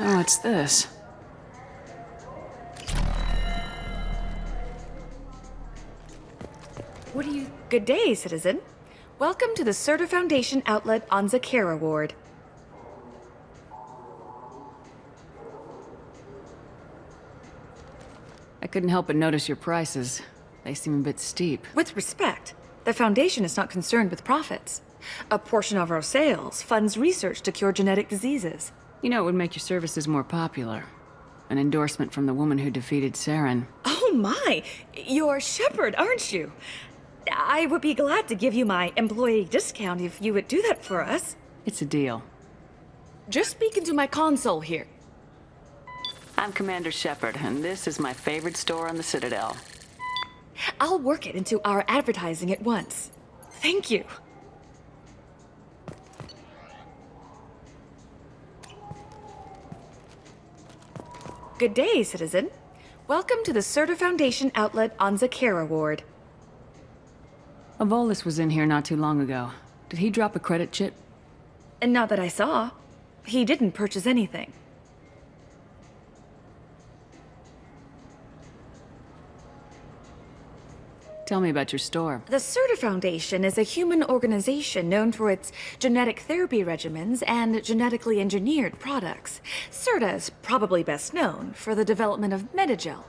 Oh, what's this?
What do you... Good day, citizen. Welcome to the Serta Foundation outlet on Zakera Ward.
I couldn't help but notice your prices. They seem a bit steep.
With respect, the Foundation is not concerned with profits. A portion of our sales funds research to cure genetic diseases.
You know, it would make your services more popular. An endorsement from the woman who defeated Saren.
Oh my! You're Shepard, aren't you? I would be glad to give you my employee discount if you would do that for us.
It's a deal.
Just speak into my console here.
I'm Commander Shepard, and this is my favorite store on the Citadel.
I'll work it into our advertising at once. Thank you. Good day, citizen. Welcome to the Serta Foundation outlet on Zakera Ward.
Avolis was in here not too long ago. Did he drop a credit chit?
And not that I saw. He didn't purchase anything.
Tell me about your store.
The Serta Foundation is a human organization known for its genetic therapy regimens and genetically engineered products. Serta is probably best known for the development of Metagel.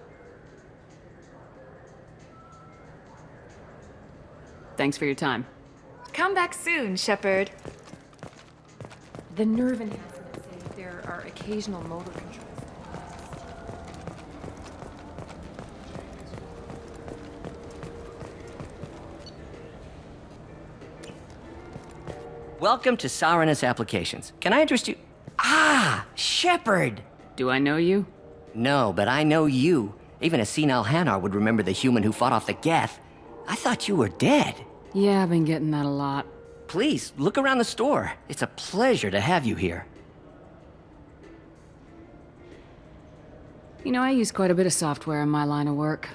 Thanks for your time.
Come back soon, Shepard.
The nerve enhancements say there are occasional motor controls.
Welcome to Saranus Applications. Can I interest you? Ah, Shepard!
Do I know you?
No, but I know you. Even a senile Hanar would remember the human who fought off the Geth. I thought you were dead.
Yeah, I've been getting that a lot.
Please, look around the store. It's a pleasure to have you here.
You know, I use quite a bit of software in my line of work.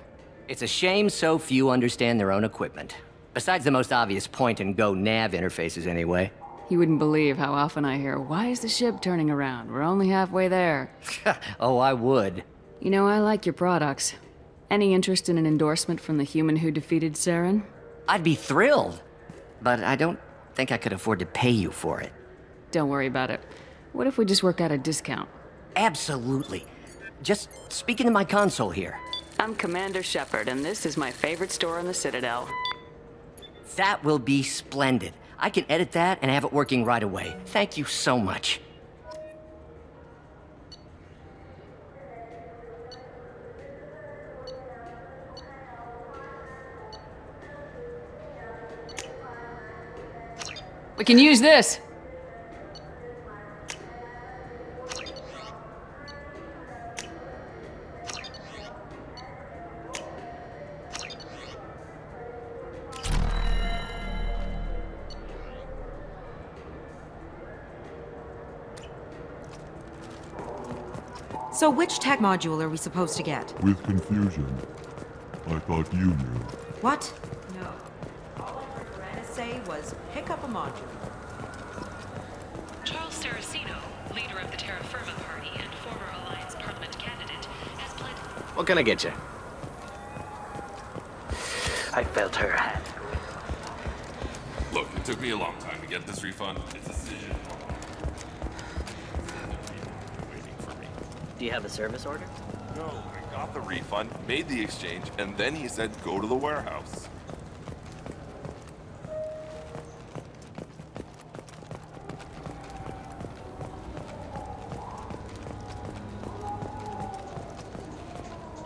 It's a shame so few understand their own equipment. Besides the most obvious point-and-go nav interfaces, anyway.
You wouldn't believe how often I hear, "Why is the ship turning around? We're only halfway there."
Oh, I would.
You know, I like your products. Any interest in an endorsement from the human who defeated Saren?
I'd be thrilled. But I don't think I could afford to pay you for it.
Don't worry about it. What if we just work out a discount?
Absolutely. Just speak into my console here.
I'm Commander Shepard, and this is my favorite store on the Citadel.
That will be splendid. I can edit that and have it working right away. Thank you so much.
We can use this!
So which tech module are we supposed to get?
With confusion. I thought you knew.
What? No. All I heard Miranda say was pick up a module.
Charles Saraceno, leader of the Terra Firma Party and former Alliance Parliament candidate, has pled...
What can I get you?
I felt her hand.
Look, it took me a long time to get this refund. It's a decision.
Do you have a service order?
No, I got the refund, made the exchange, and then he said go to the warehouse.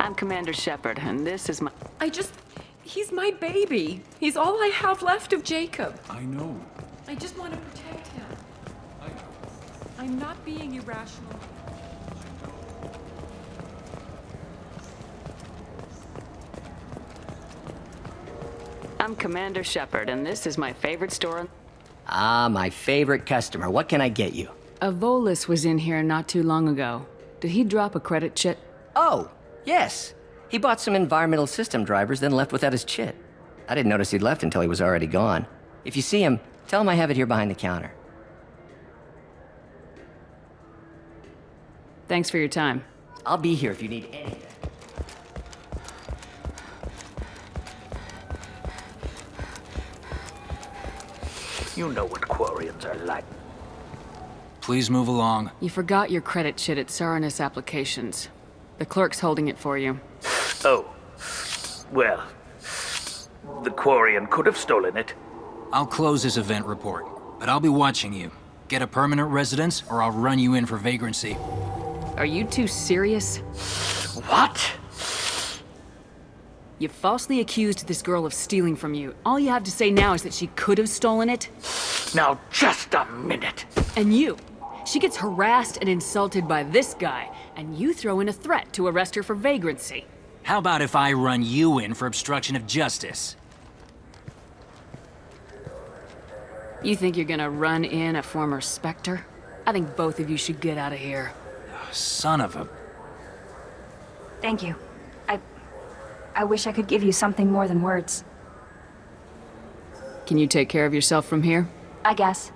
I'm Commander Shepard, and this is my...
He's my baby. He's all I have left of Jacob.
I know.
I just want to protect him. I'm not being irrational.
I'm Commander Shepard, and this is my favorite store.
Ah, my favorite customer. What can I get you?
A Volus was in here not too long ago. Did he drop a credit chit?
Oh, yes. He bought some environmental system drivers, then left without his chit. I didn't notice he'd left until he was already gone. If you see him, tell him I have it here behind the counter.
Thanks for your time.
I'll be here if you need anything.
You know what Quarians are like.
Please move along.
You forgot your credit chit at Saranus Applications. The clerk's holding it for you.
Oh. Well, the Quarian could have stolen it.
I'll close this event report, but I'll be watching you. Get a permanent residence, or I'll run you in for vagrancy.
Are you two serious?
What?
You falsely accused this girl of stealing from you. All you have to say now is that she could have stolen it?
Now, just a minute.
And you. She gets harassed and insulted by this guy, and you throw in a threat to arrest her for vagrancy.
How about if I run you in for obstruction of justice?
You think you're gonna run in a former Spectre? I think both of you should get out of here.
Son of a...
Thank you. I wish I could give you something more than words.
Can you take care of yourself from here?
I guess.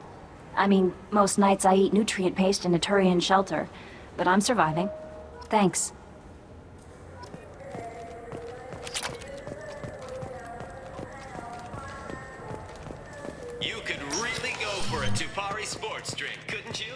I mean, most nights I eat nutrient paste in a Turian shelter, but I'm surviving. Thanks.
You could really go for a Tupari sports drink, couldn't you?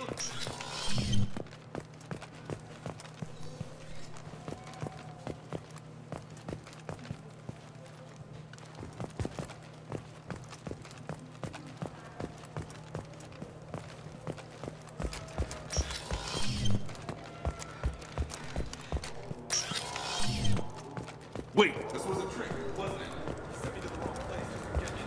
Wait, this was a trick, wasn't it? You sent me to the wrong place to get me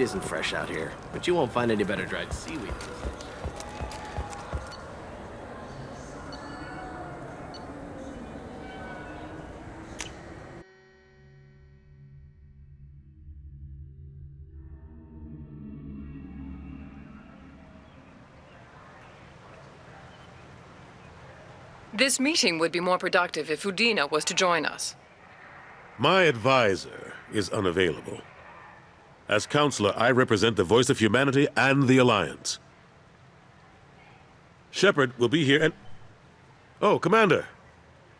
isn't fresh out here, but you won't find any better dried seaweed.
This meeting would be more productive if Udina was to join us.
My advisor is unavailable. As counselor, I represent the voice of humanity and the Alliance. Shepard will be here and... Oh, Commander.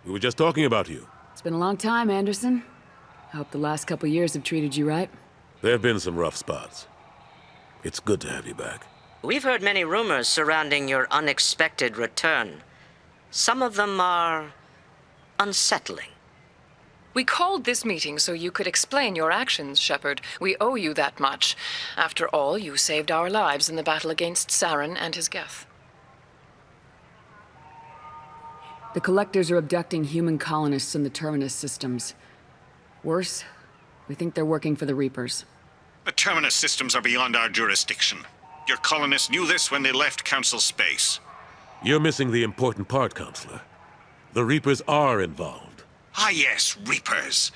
We were just talking about you.
It's been a long time, Anderson. I hope the last couple years have treated you right.
There have been some rough spots. It's good to have you back.
We've heard many rumors surrounding your unexpected return. Some of them are unsettling.
We called this meeting so you could explain your actions, Shepard. We owe you that much. After all, you saved our lives in the battle against Saren and his Geth.
The Collectors are abducting human colonists in the Terminus systems. Worse, we think they're working for the Reapers.
The Terminus systems are beyond our jurisdiction. Your colonists knew this when they left Council space.
You're missing the important part, Counselor. The Reapers are involved.
Ah yes, Reapers.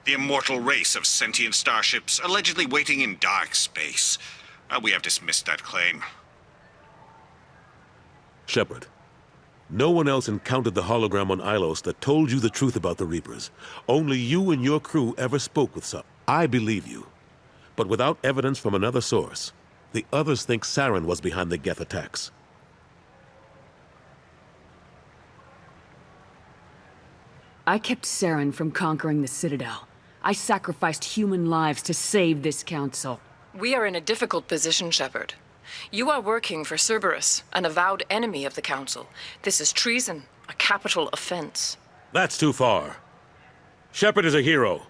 The immortal race of sentient starships allegedly waiting in dark space. We have dismissed that claim.
Shepard, no one else encountered the hologram on Ilos that told you the truth about the Reapers. Only you and your crew ever spoke with some. I believe you. But without evidence from another source, the others think Saren was behind the Geth attacks.
I kept Saren from conquering the Citadel. I sacrificed human lives to save this council.
We are in a difficult position, Shepard. You are working for Cerberus, an avowed enemy of the Council. This is treason, a capital offense.
That's too far. Shepard is a hero.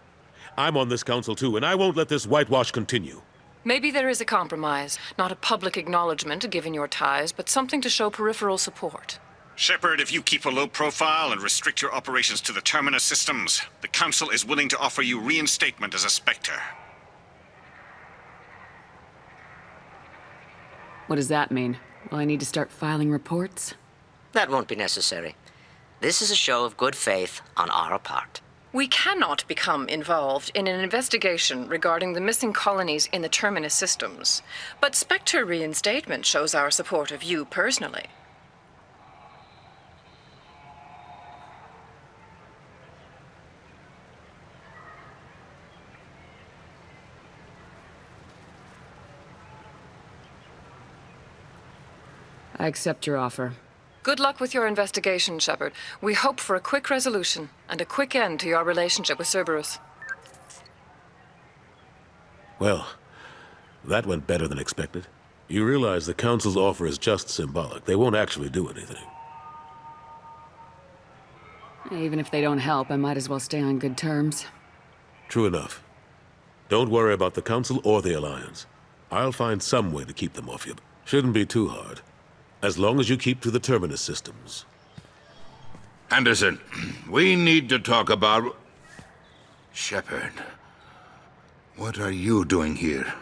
I'm on this council too, and I won't let this whitewash continue.
Maybe there is a compromise. Not a public acknowledgement given your ties, but something to show peripheral support.
Shepard, if you keep a low profile and restrict your operations to the Terminus systems, the Council is willing to offer you reinstatement as a Spectre.
What does that mean? Will I need to start filing reports?
That won't be necessary. This is a show of good faith on our part.
We cannot become involved in an investigation regarding the missing colonies in the Terminus systems, but Spectre reinstatement shows our support of you personally.
I accept your offer.
Good luck with your investigation, Shepard. We hope for a quick resolution and a quick end to your relationship with Cerberus.
Well, that went better than expected. You realize the Council's offer is just symbolic. They won't actually do anything.
Even if they don't help, I might as well stay on good terms.
True enough. Don't worry about the Council or the Alliance. I'll find some way to keep them off you. Shouldn't be too hard. As long as you keep to the Terminus systems.
Anderson, we need to talk about... Shepard, what are you doing here?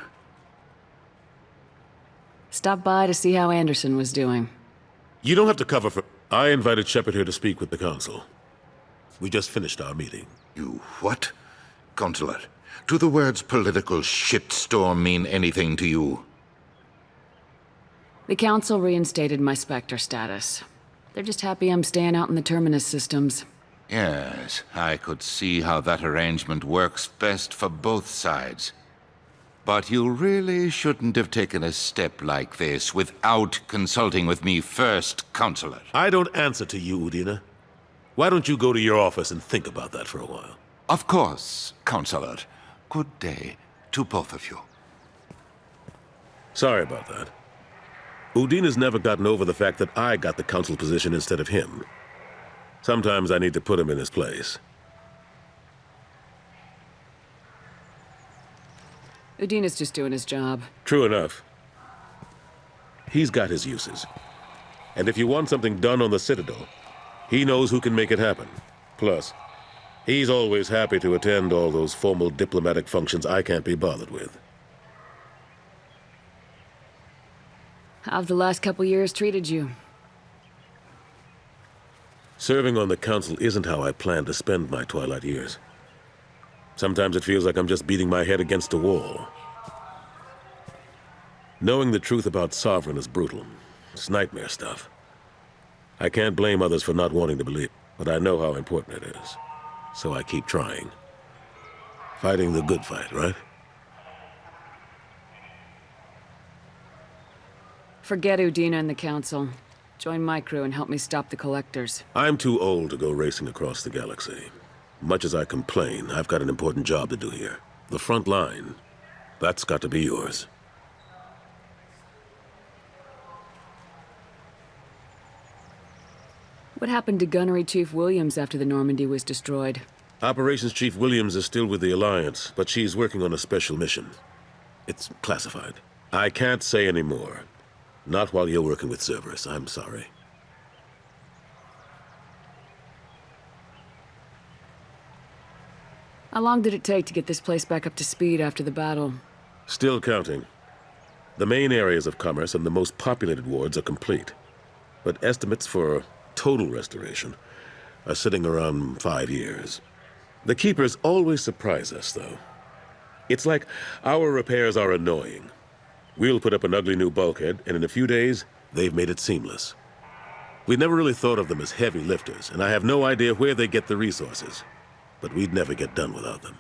Stop by to see how Anderson was doing.
You don't have to cover for... I invited Shepard here to speak with the Council. We just finished our meeting.
You what? Counselor, do the words political shitstorm mean anything to you?
The Council reinstated my Spectre status. They're just happy I'm staying out in the Terminus systems.
Yes, I could see how that arrangement works best for both sides. But you really shouldn't have taken a step like this without consulting with me first, Counselor.
I don't answer to you, Udina. Why don't you go to your office and think about that for a while?
Of course, Counselor. Good day to both of you.
Sorry about that. Udina's never gotten over the fact that I got the Council position instead of him. Sometimes I need to put him in his place.
Udina's just doing his job.
True enough. He's got his uses. And if you want something done on the Citadel, he knows who can make it happen. Plus, he's always happy to attend all those formal diplomatic functions I can't be bothered with.
How've the last couple years treated you?
Serving on the council isn't how I plan to spend my twilight years. Sometimes it feels like I'm just beating my head against a wall. Knowing the truth about Sovereign is brutal. It's nightmare stuff. I can't blame others for not wanting to believe, but I know how important it is. So I keep trying. Fighting the good fight, right?
Forget Udina and the council. Join my crew and help me stop the collectors.
I'm too old to go racing across the galaxy. Much as I complain, I've got an important job to do here. The front line, that's got to be yours.
What happened to Gunnery Chief Williams after the Normandy was destroyed?
Operations Chief Williams is still with the Alliance, but she's working on a special mission. It's classified. I can't say any more. Not while you're working with Cerberus, I'm sorry.
How long did it take to get this place back up to speed after the battle?
Still counting. The main areas of commerce and the most populated wards are complete. But estimates for total restoration are sitting around 5 years. The Keepers always surprise us, though. It's like our repairs are annoying. We'll put up an ugly new bulkhead, and in a few days, they've made it seamless. We never really thought of them as heavy lifters, and I have no idea where they get the resources. But we'd never get done without them.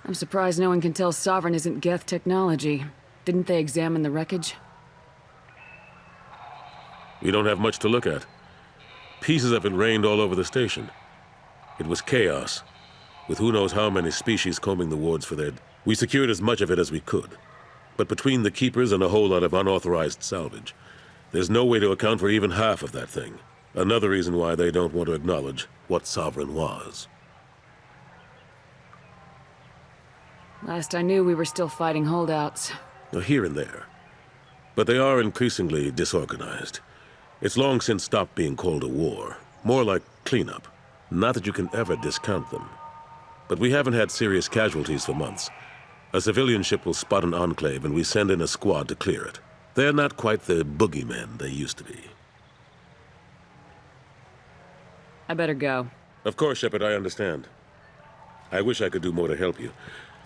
I'm surprised no one can tell Sovereign isn't Geth technology. Didn't they examine the wreckage?
We don't have much to look at. Pieces of it rained all over the station. It was chaos, with who knows how many species combing the wards for their... We secured as much of it as we could. But between the Keepers and a whole lot of unauthorized salvage, there's no way to account for even half of that thing. Another reason why they don't want to acknowledge what Sovereign was.
Last I knew, we were still fighting holdouts.
Here and there. But they are increasingly disorganized. It's long since stopped being called a war. More like cleanup. Not that you can ever discount them. But we haven't had serious casualties for months. A civilian ship will spot an enclave and we send in a squad to clear it. They're not quite the boogeymen they used to be.
I better go.
Of course, Shepard, I understand. I wish I could do more to help you.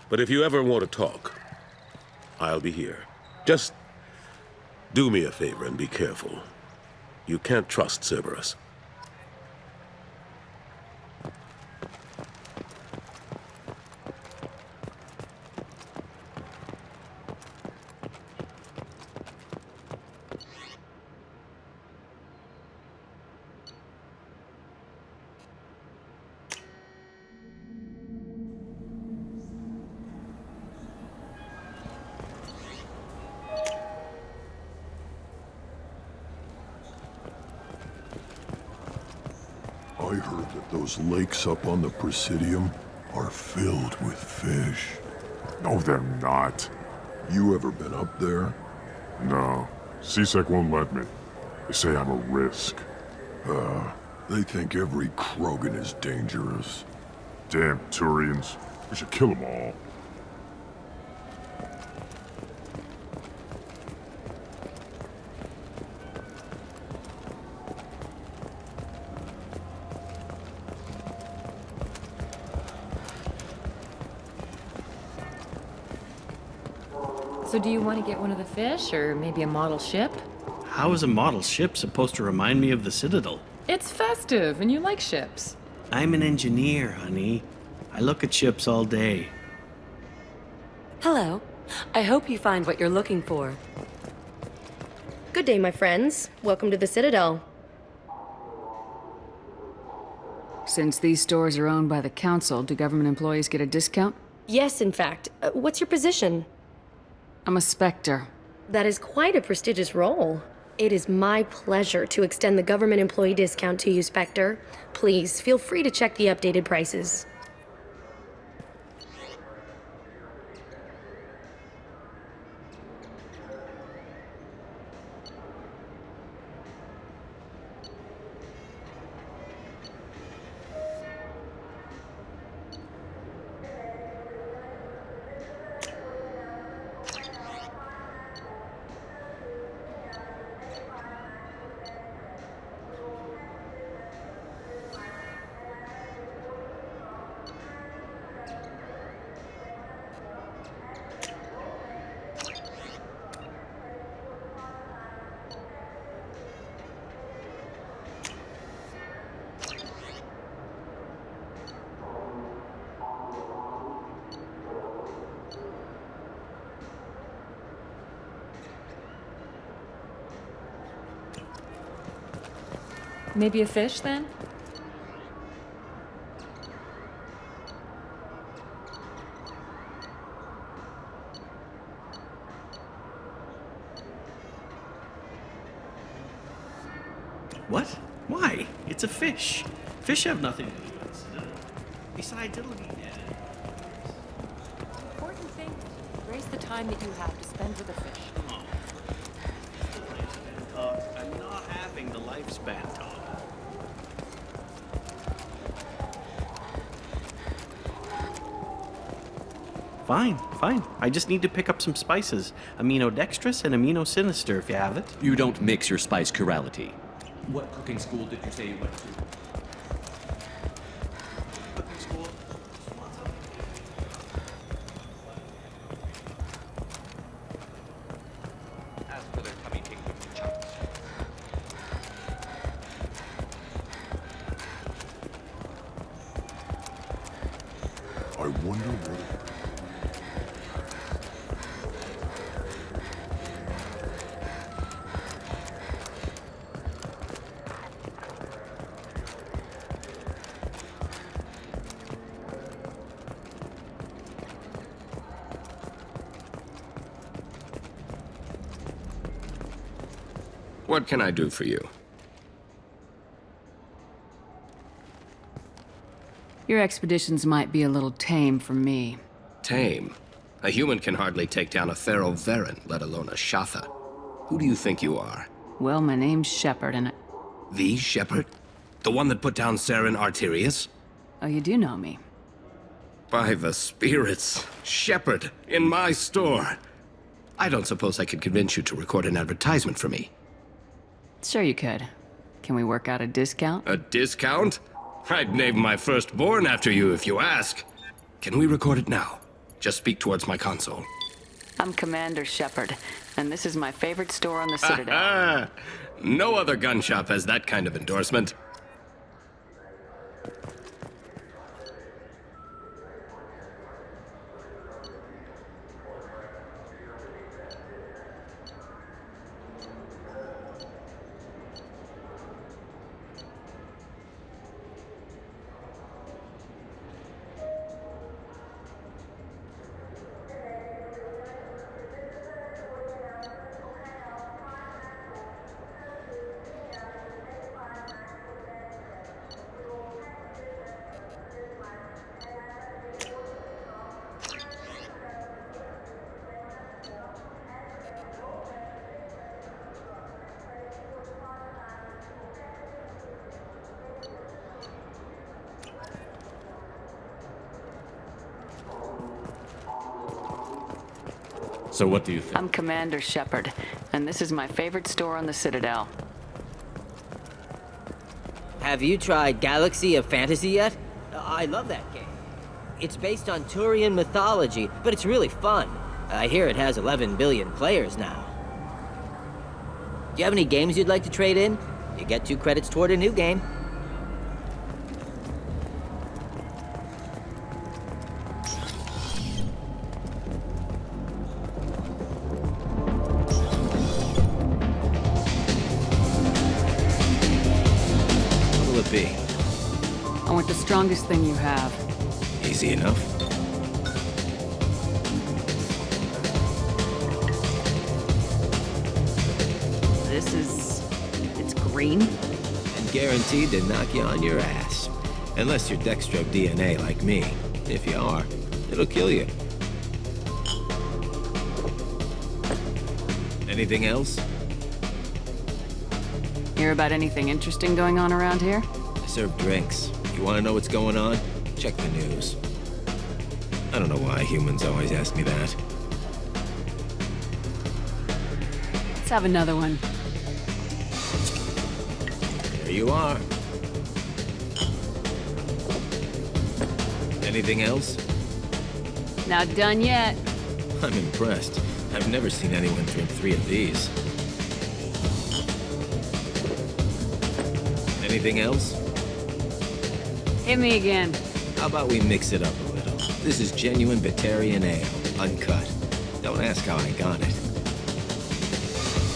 But if you ever want to talk, I'll be here. Just do me a favor and be careful. You can't trust Cerberus.
I heard that those lakes up on the Presidium are filled with fish.
No, they're not.
You ever been up there?
No. CSEC won't let me. They say I'm a risk.
They think every Krogan is dangerous.
Damn Turians. We should kill them all.
So do you want to get one of the fish, or maybe a model ship?
How is a model ship supposed to remind me of the Citadel?
It's festive, and you like ships.
I'm an engineer, honey. I look at ships all day.
Hello. I hope you find what you're looking for.
Good day, my friends. Welcome to the Citadel.
Since these stores are owned by the Council, do government employees get a discount?
Yes, in fact. What's your position?
I'm a Spectre.
That is quite a prestigious role. It is my pleasure to extend the government employee discount to you, Spectre. Please, feel free to check the updated prices.
Maybe a fish, then?
What? Why? It's a fish. Fish have nothing to do with it. Besides, it'll be dead.
Important thing, embrace the time that you have to spend with a fish.
I'm not having the lifespan talk. Fine. I just need to pick up some spices. Aminodextrous and aminosinister if you have it.
You don't mix your spice chirality. What cooking school did you say you went to?
As for their tummy kingdom chunks.
I wonder what...
What can I do for you?
Your expeditions might be a little tame for me.
Tame. A human can hardly take down a Pharaoh Varen, let alone a Shatha. Who do you think you are?
Well, my name's Shepard, and
The Shepard? The one that put down Saren Arterius?
Oh, you do know me.
By the spirits. Shepard, in my store. I don't suppose I could convince you to record an advertisement for me.
Sure you could. Can we work out a discount?
A discount? I'd name my firstborn after you if you ask. Can we record it now? Just speak towards my console.
I'm Commander Shepard, and this is my favorite store on the Citadel.
No other gun shop has that kind of endorsement.
So what do you think?
I'm Commander Shepard, and this is my favorite store on the Citadel.
Have you tried Galaxy of Fantasy yet? I love that game. It's based on Turian mythology, but it's really fun. I hear it has 11 billion players now. Do you have any games you'd like to trade in? You get 2 credits toward a new game.
Be?
I want the strongest thing you have.
Easy enough.
It's green?
And guaranteed to knock you on your ass. Unless you're dextro DNA like me. If you are, it'll kill you. Anything else?
Hear about anything interesting going on around here?
I serve drinks. You want to know what's going on? Check the news. I don't know why humans always ask me that.
Let's have another one.
There you are. Anything else?
Not done yet.
I'm impressed. I've never seen anyone drink 3 of these. Anything else?
Hit me again.
How about we mix it up a little? This is genuine Batarian ale, uncut. Don't ask how I got it.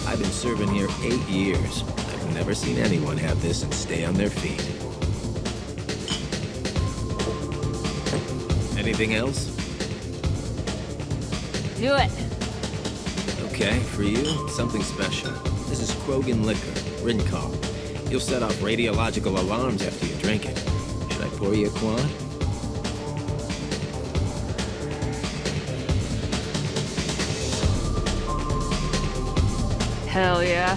I've been serving here 8 years. I've Never seen anyone have this and stay on their feet. Anything else?
Do it.
Okay, for you, something special. This is Krogan liquor, Rincol. You'll set off radiological alarms after you drink it. Should I pour you a quad?
Hell yeah.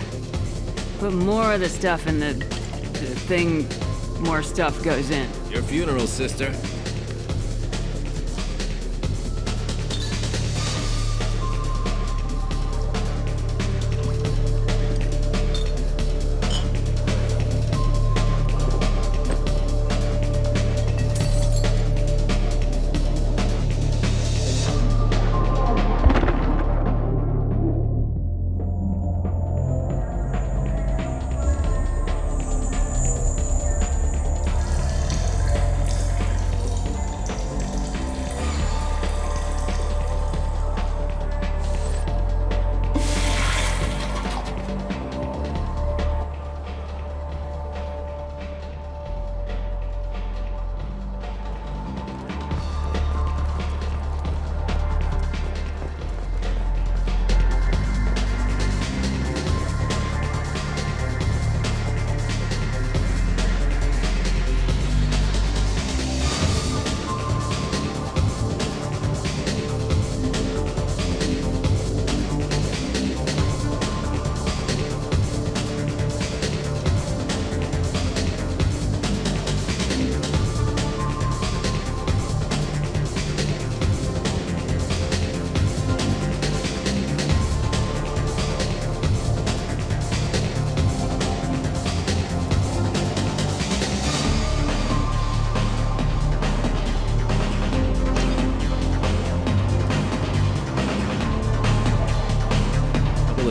Put more of the stuff in the thing, more stuff goes in.
Your funeral, sister.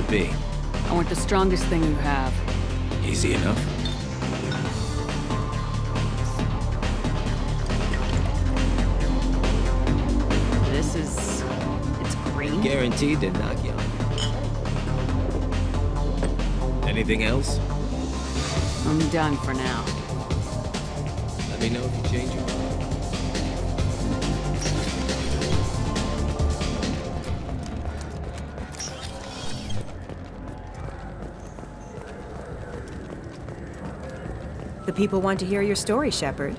Be? I want the strongest thing you have.
Easy enough.
This is... it's green?
Guaranteed to knock you on. Anything else?
I'm done for now.
Let me know if you change your mind.
The people want to hear your story, Shepard.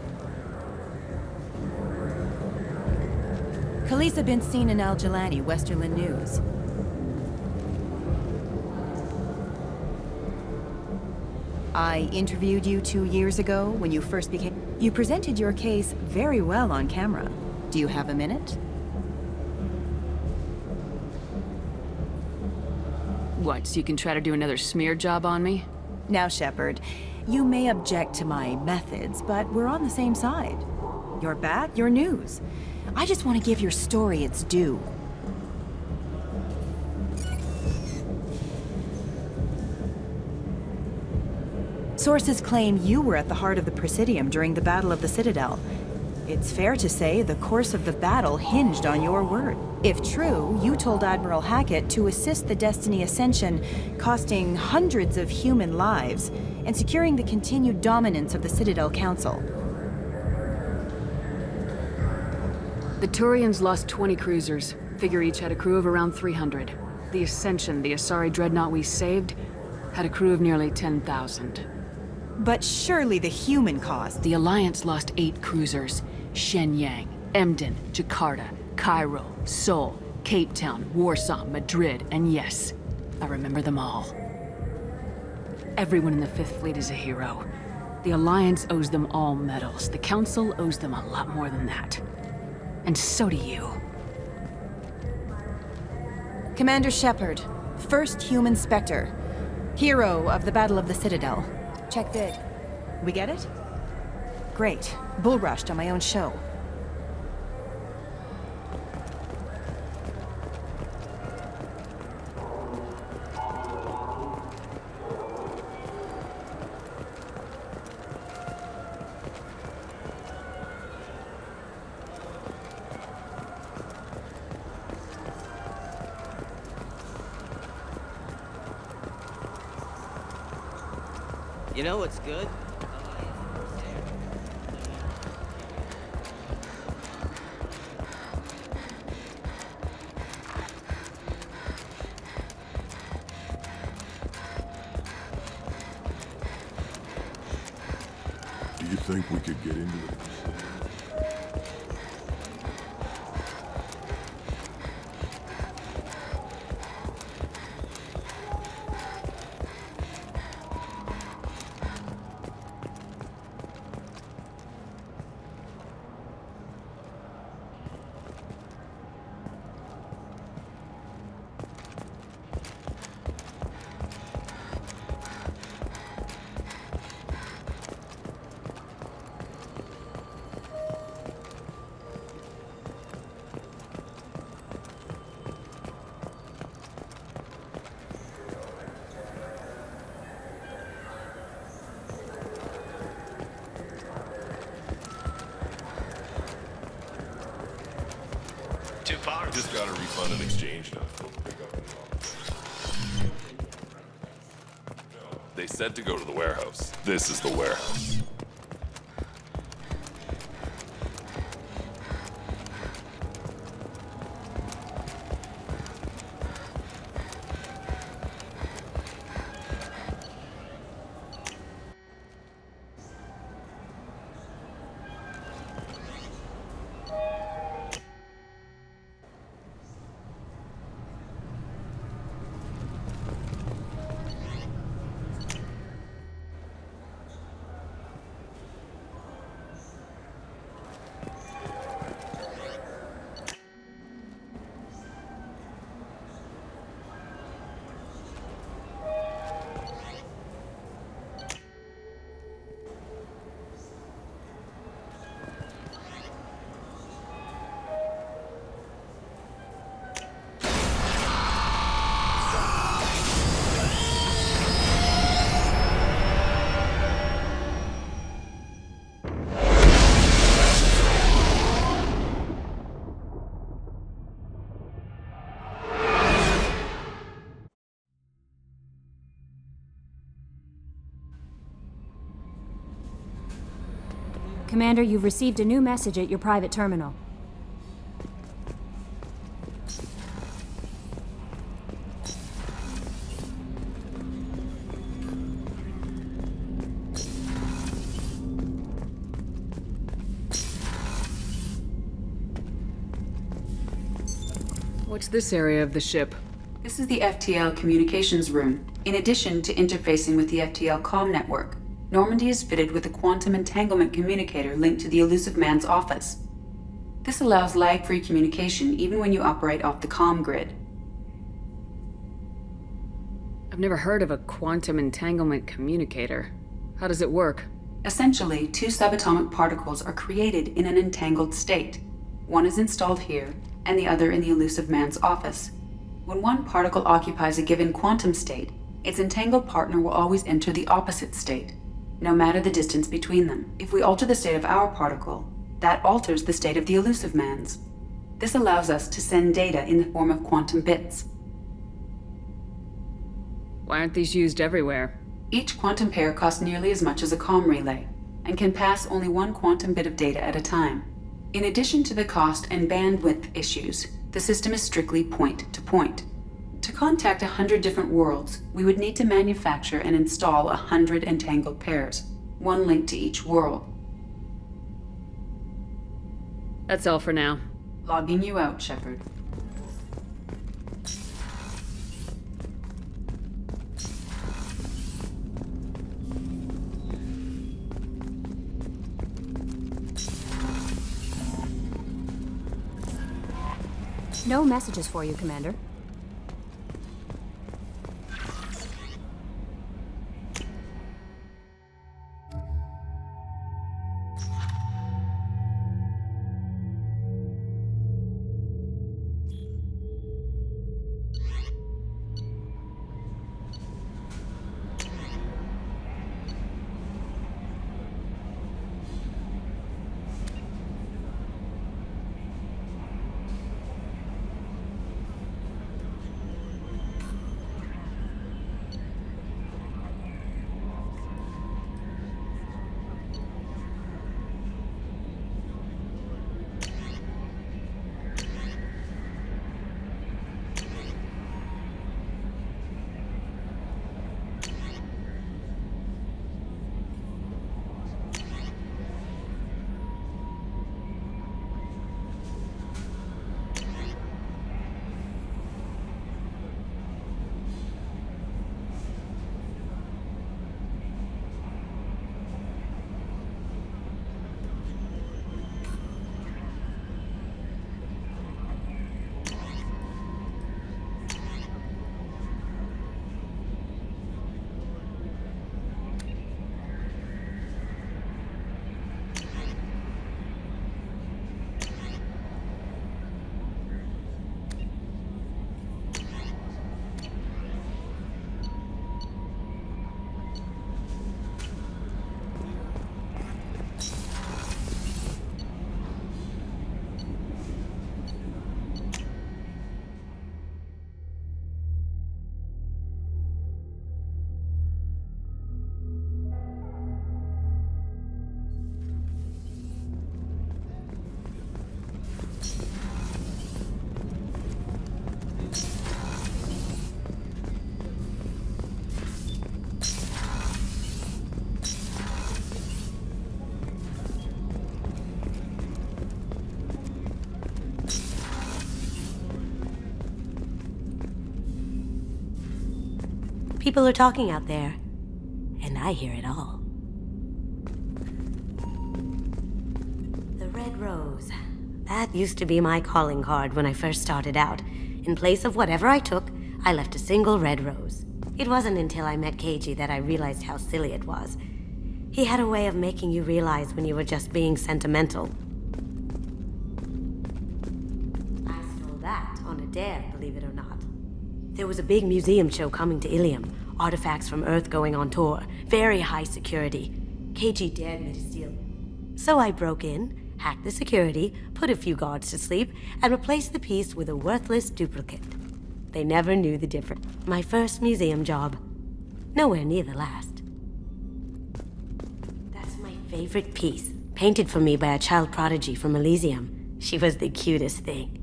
Khaleesa been seen in Al-Jalani, Westerland News. I interviewed you 2 years ago when you first became... You presented your case very well on camera. Do you have a minute?
What, so you can try to do another smear job on me?
Now, Shepard, you may object to my methods, but we're on the same side. You're back, your news. I just want to give your story its due. Sources claim you were at the heart of the Presidium during the Battle of the Citadel. It's fair to say the course of the battle hinged on your word. If true, you told Admiral Hackett to assist the Destiny Ascension, costing hundreds of human lives, and securing the continued dominance of the Citadel Council.
The Turians lost 20 cruisers. Figure each had a crew of around 300. The Ascension, the Asari dreadnought we saved, had a crew of nearly 10,000.
But surely the human cost...
The Alliance lost 8 cruisers. Shenyang, Emden, Jakarta, Cairo, Seoul, Cape Town, Warsaw, Madrid, and yes, I remember them all. Everyone in the Fifth Fleet is a hero. The Alliance owes them all medals. The Council owes them a lot more than that. And so do you.
Commander Shepard, first human Spectre, hero of the Battle of the Citadel. Check vid. We get it? Great. Bull rushed on my own show.
You know what's good?
Do you think we could get into it?
Just got a refund and exchange now. They said to go to the warehouse. This is the warehouse.
Commander, you've received a new message at your private terminal.
What's this area of the ship?
This is the FTL communications room, in addition to interfacing with the FTL comm network. Normandy is fitted with a quantum entanglement communicator linked to the Elusive Man's office. This allows lag-free communication even when you operate off the comm grid.
I've never heard of a quantum entanglement communicator. How does it work?
Essentially, two subatomic particles are created in an entangled state. One is installed here, and the other in the Elusive Man's office. When one particle occupies a given quantum state, its entangled partner will always enter the opposite state, no matter the distance between them. If we alter the state of our particle, that alters the state of the Elusive Man's. This allows us to send data in the form of quantum bits.
Why aren't these used everywhere?
Each quantum pair costs nearly as much as a comm relay, and can pass only one quantum bit of data at a time. In addition to the cost and bandwidth issues, the system is strictly point-to-point. To contact 100 different worlds, we would need to manufacture and install 100 entangled pairs, one linked to each world.
That's all for now.
Logging you out, Shepard.
No messages for you, Commander.
People are talking out there, and I hear it all. The red rose. That used to be my calling card when I first started out. In place of whatever I took, I left a single red rose. It wasn't until I met Keiji that I realized how silly it was. He had a way of making you realize when you were just being sentimental. I stole that on a dare, believe it or not. There was a big museum show coming to Ilium. Artifacts from Earth going on tour. Very high security. Keiji dared me to steal. So I broke in, hacked the security, put a few guards to sleep, and replaced the piece with a worthless duplicate. They never knew the difference. My first museum job. Nowhere near the last. That's my favorite piece. Painted for me by a child prodigy from Elysium. She was the cutest thing.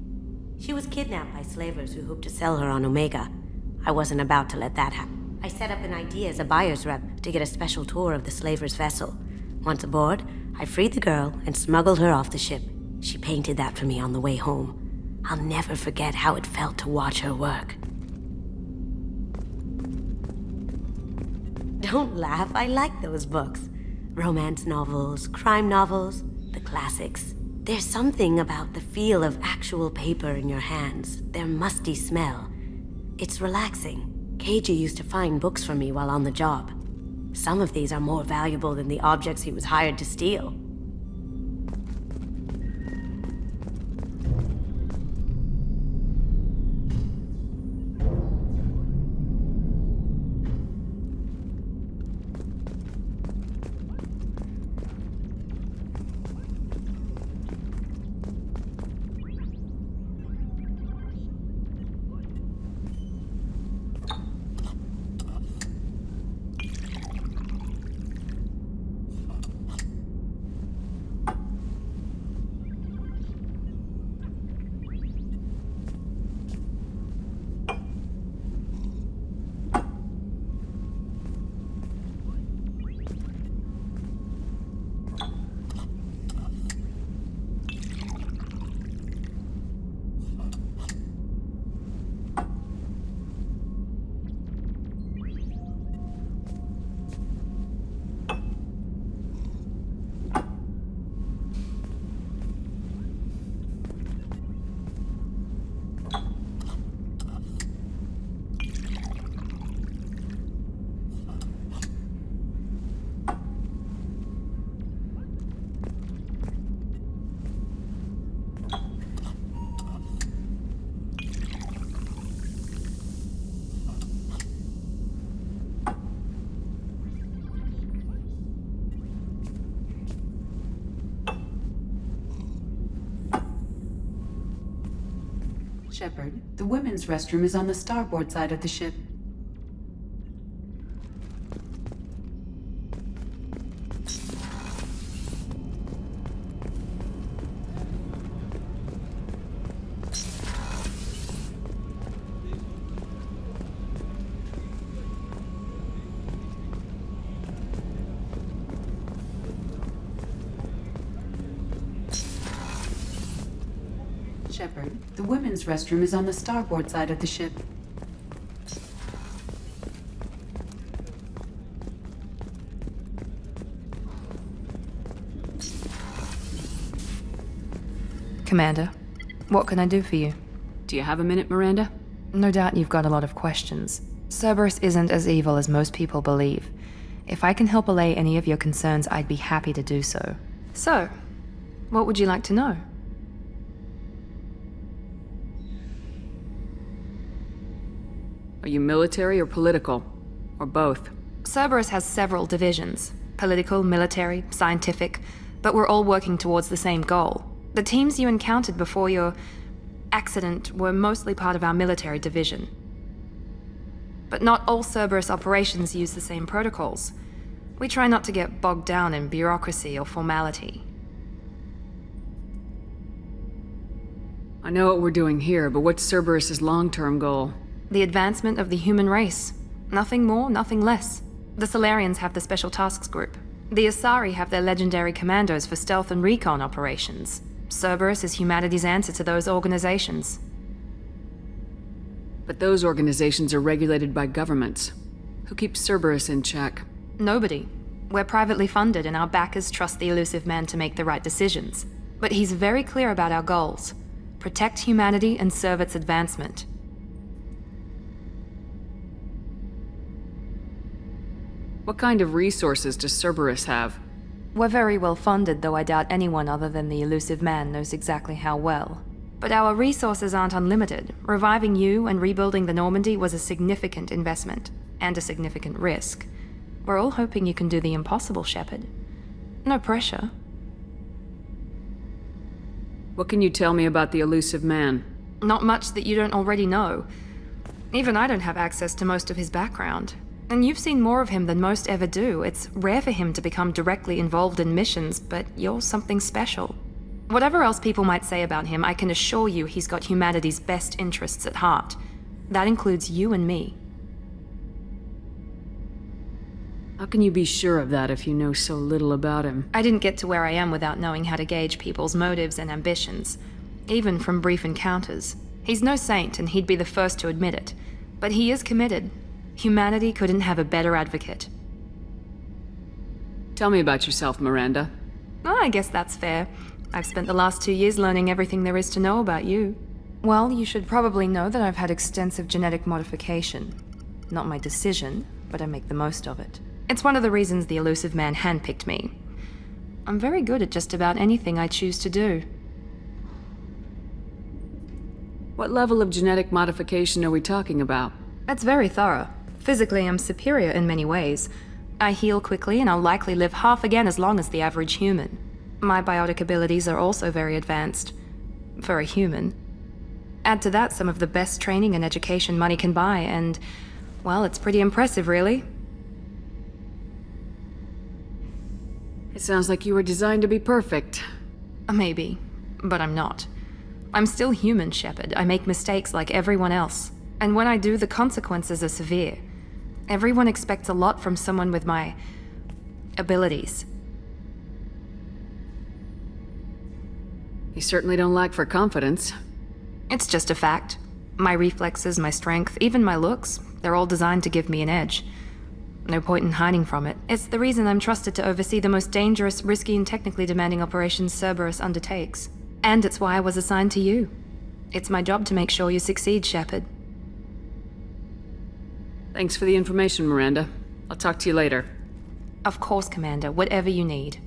She was kidnapped by slavers who hoped to sell her on Omega. I wasn't about to let that happen. I set up an idea as a buyer's rep to get a special tour of the slaver's vessel. Once aboard, I freed the girl and smuggled her off the ship. She painted that for me on the way home. I'll never forget how it felt to watch her work. Don't laugh, I like those books. Romance novels, crime novels, the classics. There's something about the feel of actual paper in your hands, their musty smell. It's relaxing. Keiji used to find books for me while on the job. Some of these are more valuable than the objects he was hired to steal.
Shepard, the women's restroom is on the starboard side of the ship. Shepard, the women's restroom is on the starboard side of the ship.
Commander, what can I do for you?
Do you have a minute, Miranda?
No doubt you've got a lot of questions. Cerberus isn't as evil as most people believe. If I can help allay any of your concerns, I'd be happy to do so. So, what would you like to know?
Are you military or political? Or both?
Cerberus has several divisions. Political, military, scientific, but we're all working towards the same goal. The teams you encountered before your accident were mostly part of our military division. But not all Cerberus operations use the same protocols. We try not to get bogged down in bureaucracy or formality.
I know what we're doing here, but what's Cerberus's long-term goal?
The advancement of the human race. Nothing more, nothing less. The Solarians have the Special Tasks Group. The Asari have their legendary commandos for stealth and recon operations. Cerberus is humanity's answer to those organizations.
But those organizations are regulated by governments. Who keeps Cerberus in check?
Nobody. We're privately funded, and our backers trust the elusive man to make the right decisions. But he's very clear about our goals. Protect humanity and serve its advancement.
What kind of resources does Cerberus have?
We're very well funded, though I doubt anyone other than the elusive man knows exactly how well. But our resources aren't unlimited. Reviving you and rebuilding the Normandy was a significant investment, and a significant risk. We're all hoping you can do the impossible, Shepard. No pressure.
What can you tell me about the elusive man?
Not much that you don't already know. Even I don't have access to most of his background. And you've seen more of him than most ever do. It's rare for him to become directly involved in missions, but you're something special. Whatever else people might say about him, I can assure you he's got humanity's best interests at heart. That includes you and me.
How can you be sure of that if you know so little about him?
I didn't get to where I am without knowing how to gauge people's motives and ambitions, even from brief encounters. He's no saint, and he'd be the first to admit it. But he is committed. Humanity couldn't have a better advocate.
Tell me about yourself, Miranda.
Oh, I guess that's fair. I've spent the last 2 years learning everything there is to know about you. Well, you should probably know that I've had extensive genetic modification. Not my decision, but I make the most of it. It's one of the reasons the elusive man handpicked me. I'm very good at just about anything I choose to do.
What level of genetic modification are we talking about?
It's very thorough. Physically, I'm superior in many ways. I heal quickly, and I'll likely live half again as long as the average human. My biotic abilities are also very advanced. For a human. Add to that some of the best training and education money can buy, and, well, it's pretty impressive, really.
It sounds like you were designed to be perfect.
Maybe, but I'm not. I'm still human, Shepard. I make mistakes like everyone else. And when I do, the consequences are severe. Everyone expects a lot from someone with my abilities.
You certainly don't lack for confidence.
It's just a fact. My reflexes, my strength, even my looks, they're all designed to give me an edge. No point in hiding from it. It's the reason I'm trusted to oversee the most dangerous, risky, and technically demanding operations Cerberus undertakes. And it's why I was assigned to you. It's my job to make sure you succeed, Shepard.
Thanks for the information, Miranda. I'll talk to you later.
Of course, Commander. Whatever you need.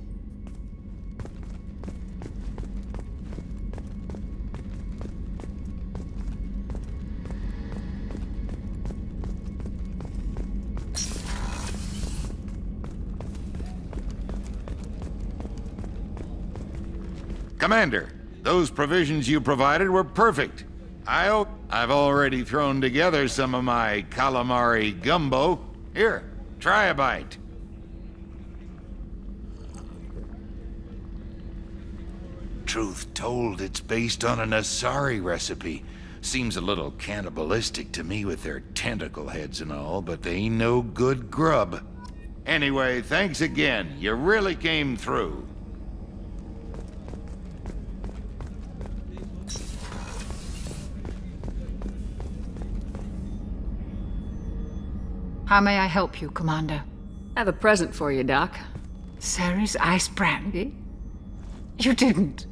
Commander, those provisions you provided were perfect. I've already thrown together some of my calamari gumbo. Here, try a bite. Truth told, it's based on an Asari recipe. Seems a little cannibalistic to me with their tentacle heads and all, but they ain't no good grub. Anyway, thanks again. You really came through.
How may I help you, Commander?
I have a present for you, Doc.
Ceres ice brandy? You didn't.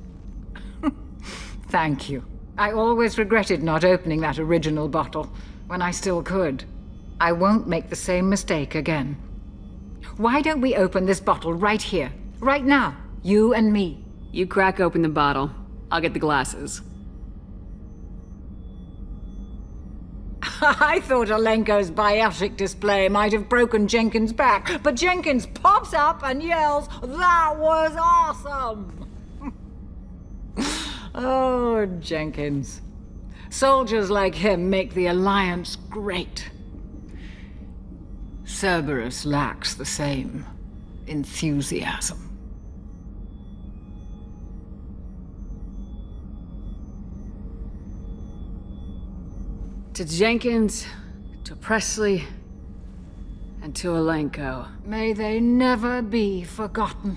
Thank you. I always regretted not opening that original bottle when I still could. I won't make the same mistake again. Why don't we open this bottle right here, right now, you and me?
You crack open the bottle. I'll get the glasses.
I thought Alenko's biotic display might have broken Jenkins' back, but Jenkins pops up and yells, "That was awesome!" Oh, Jenkins. Soldiers like him make the Alliance great. Cerberus lacks the same enthusiasm.
To Jenkins, to Presley, and to Alenko.
May they never be forgotten.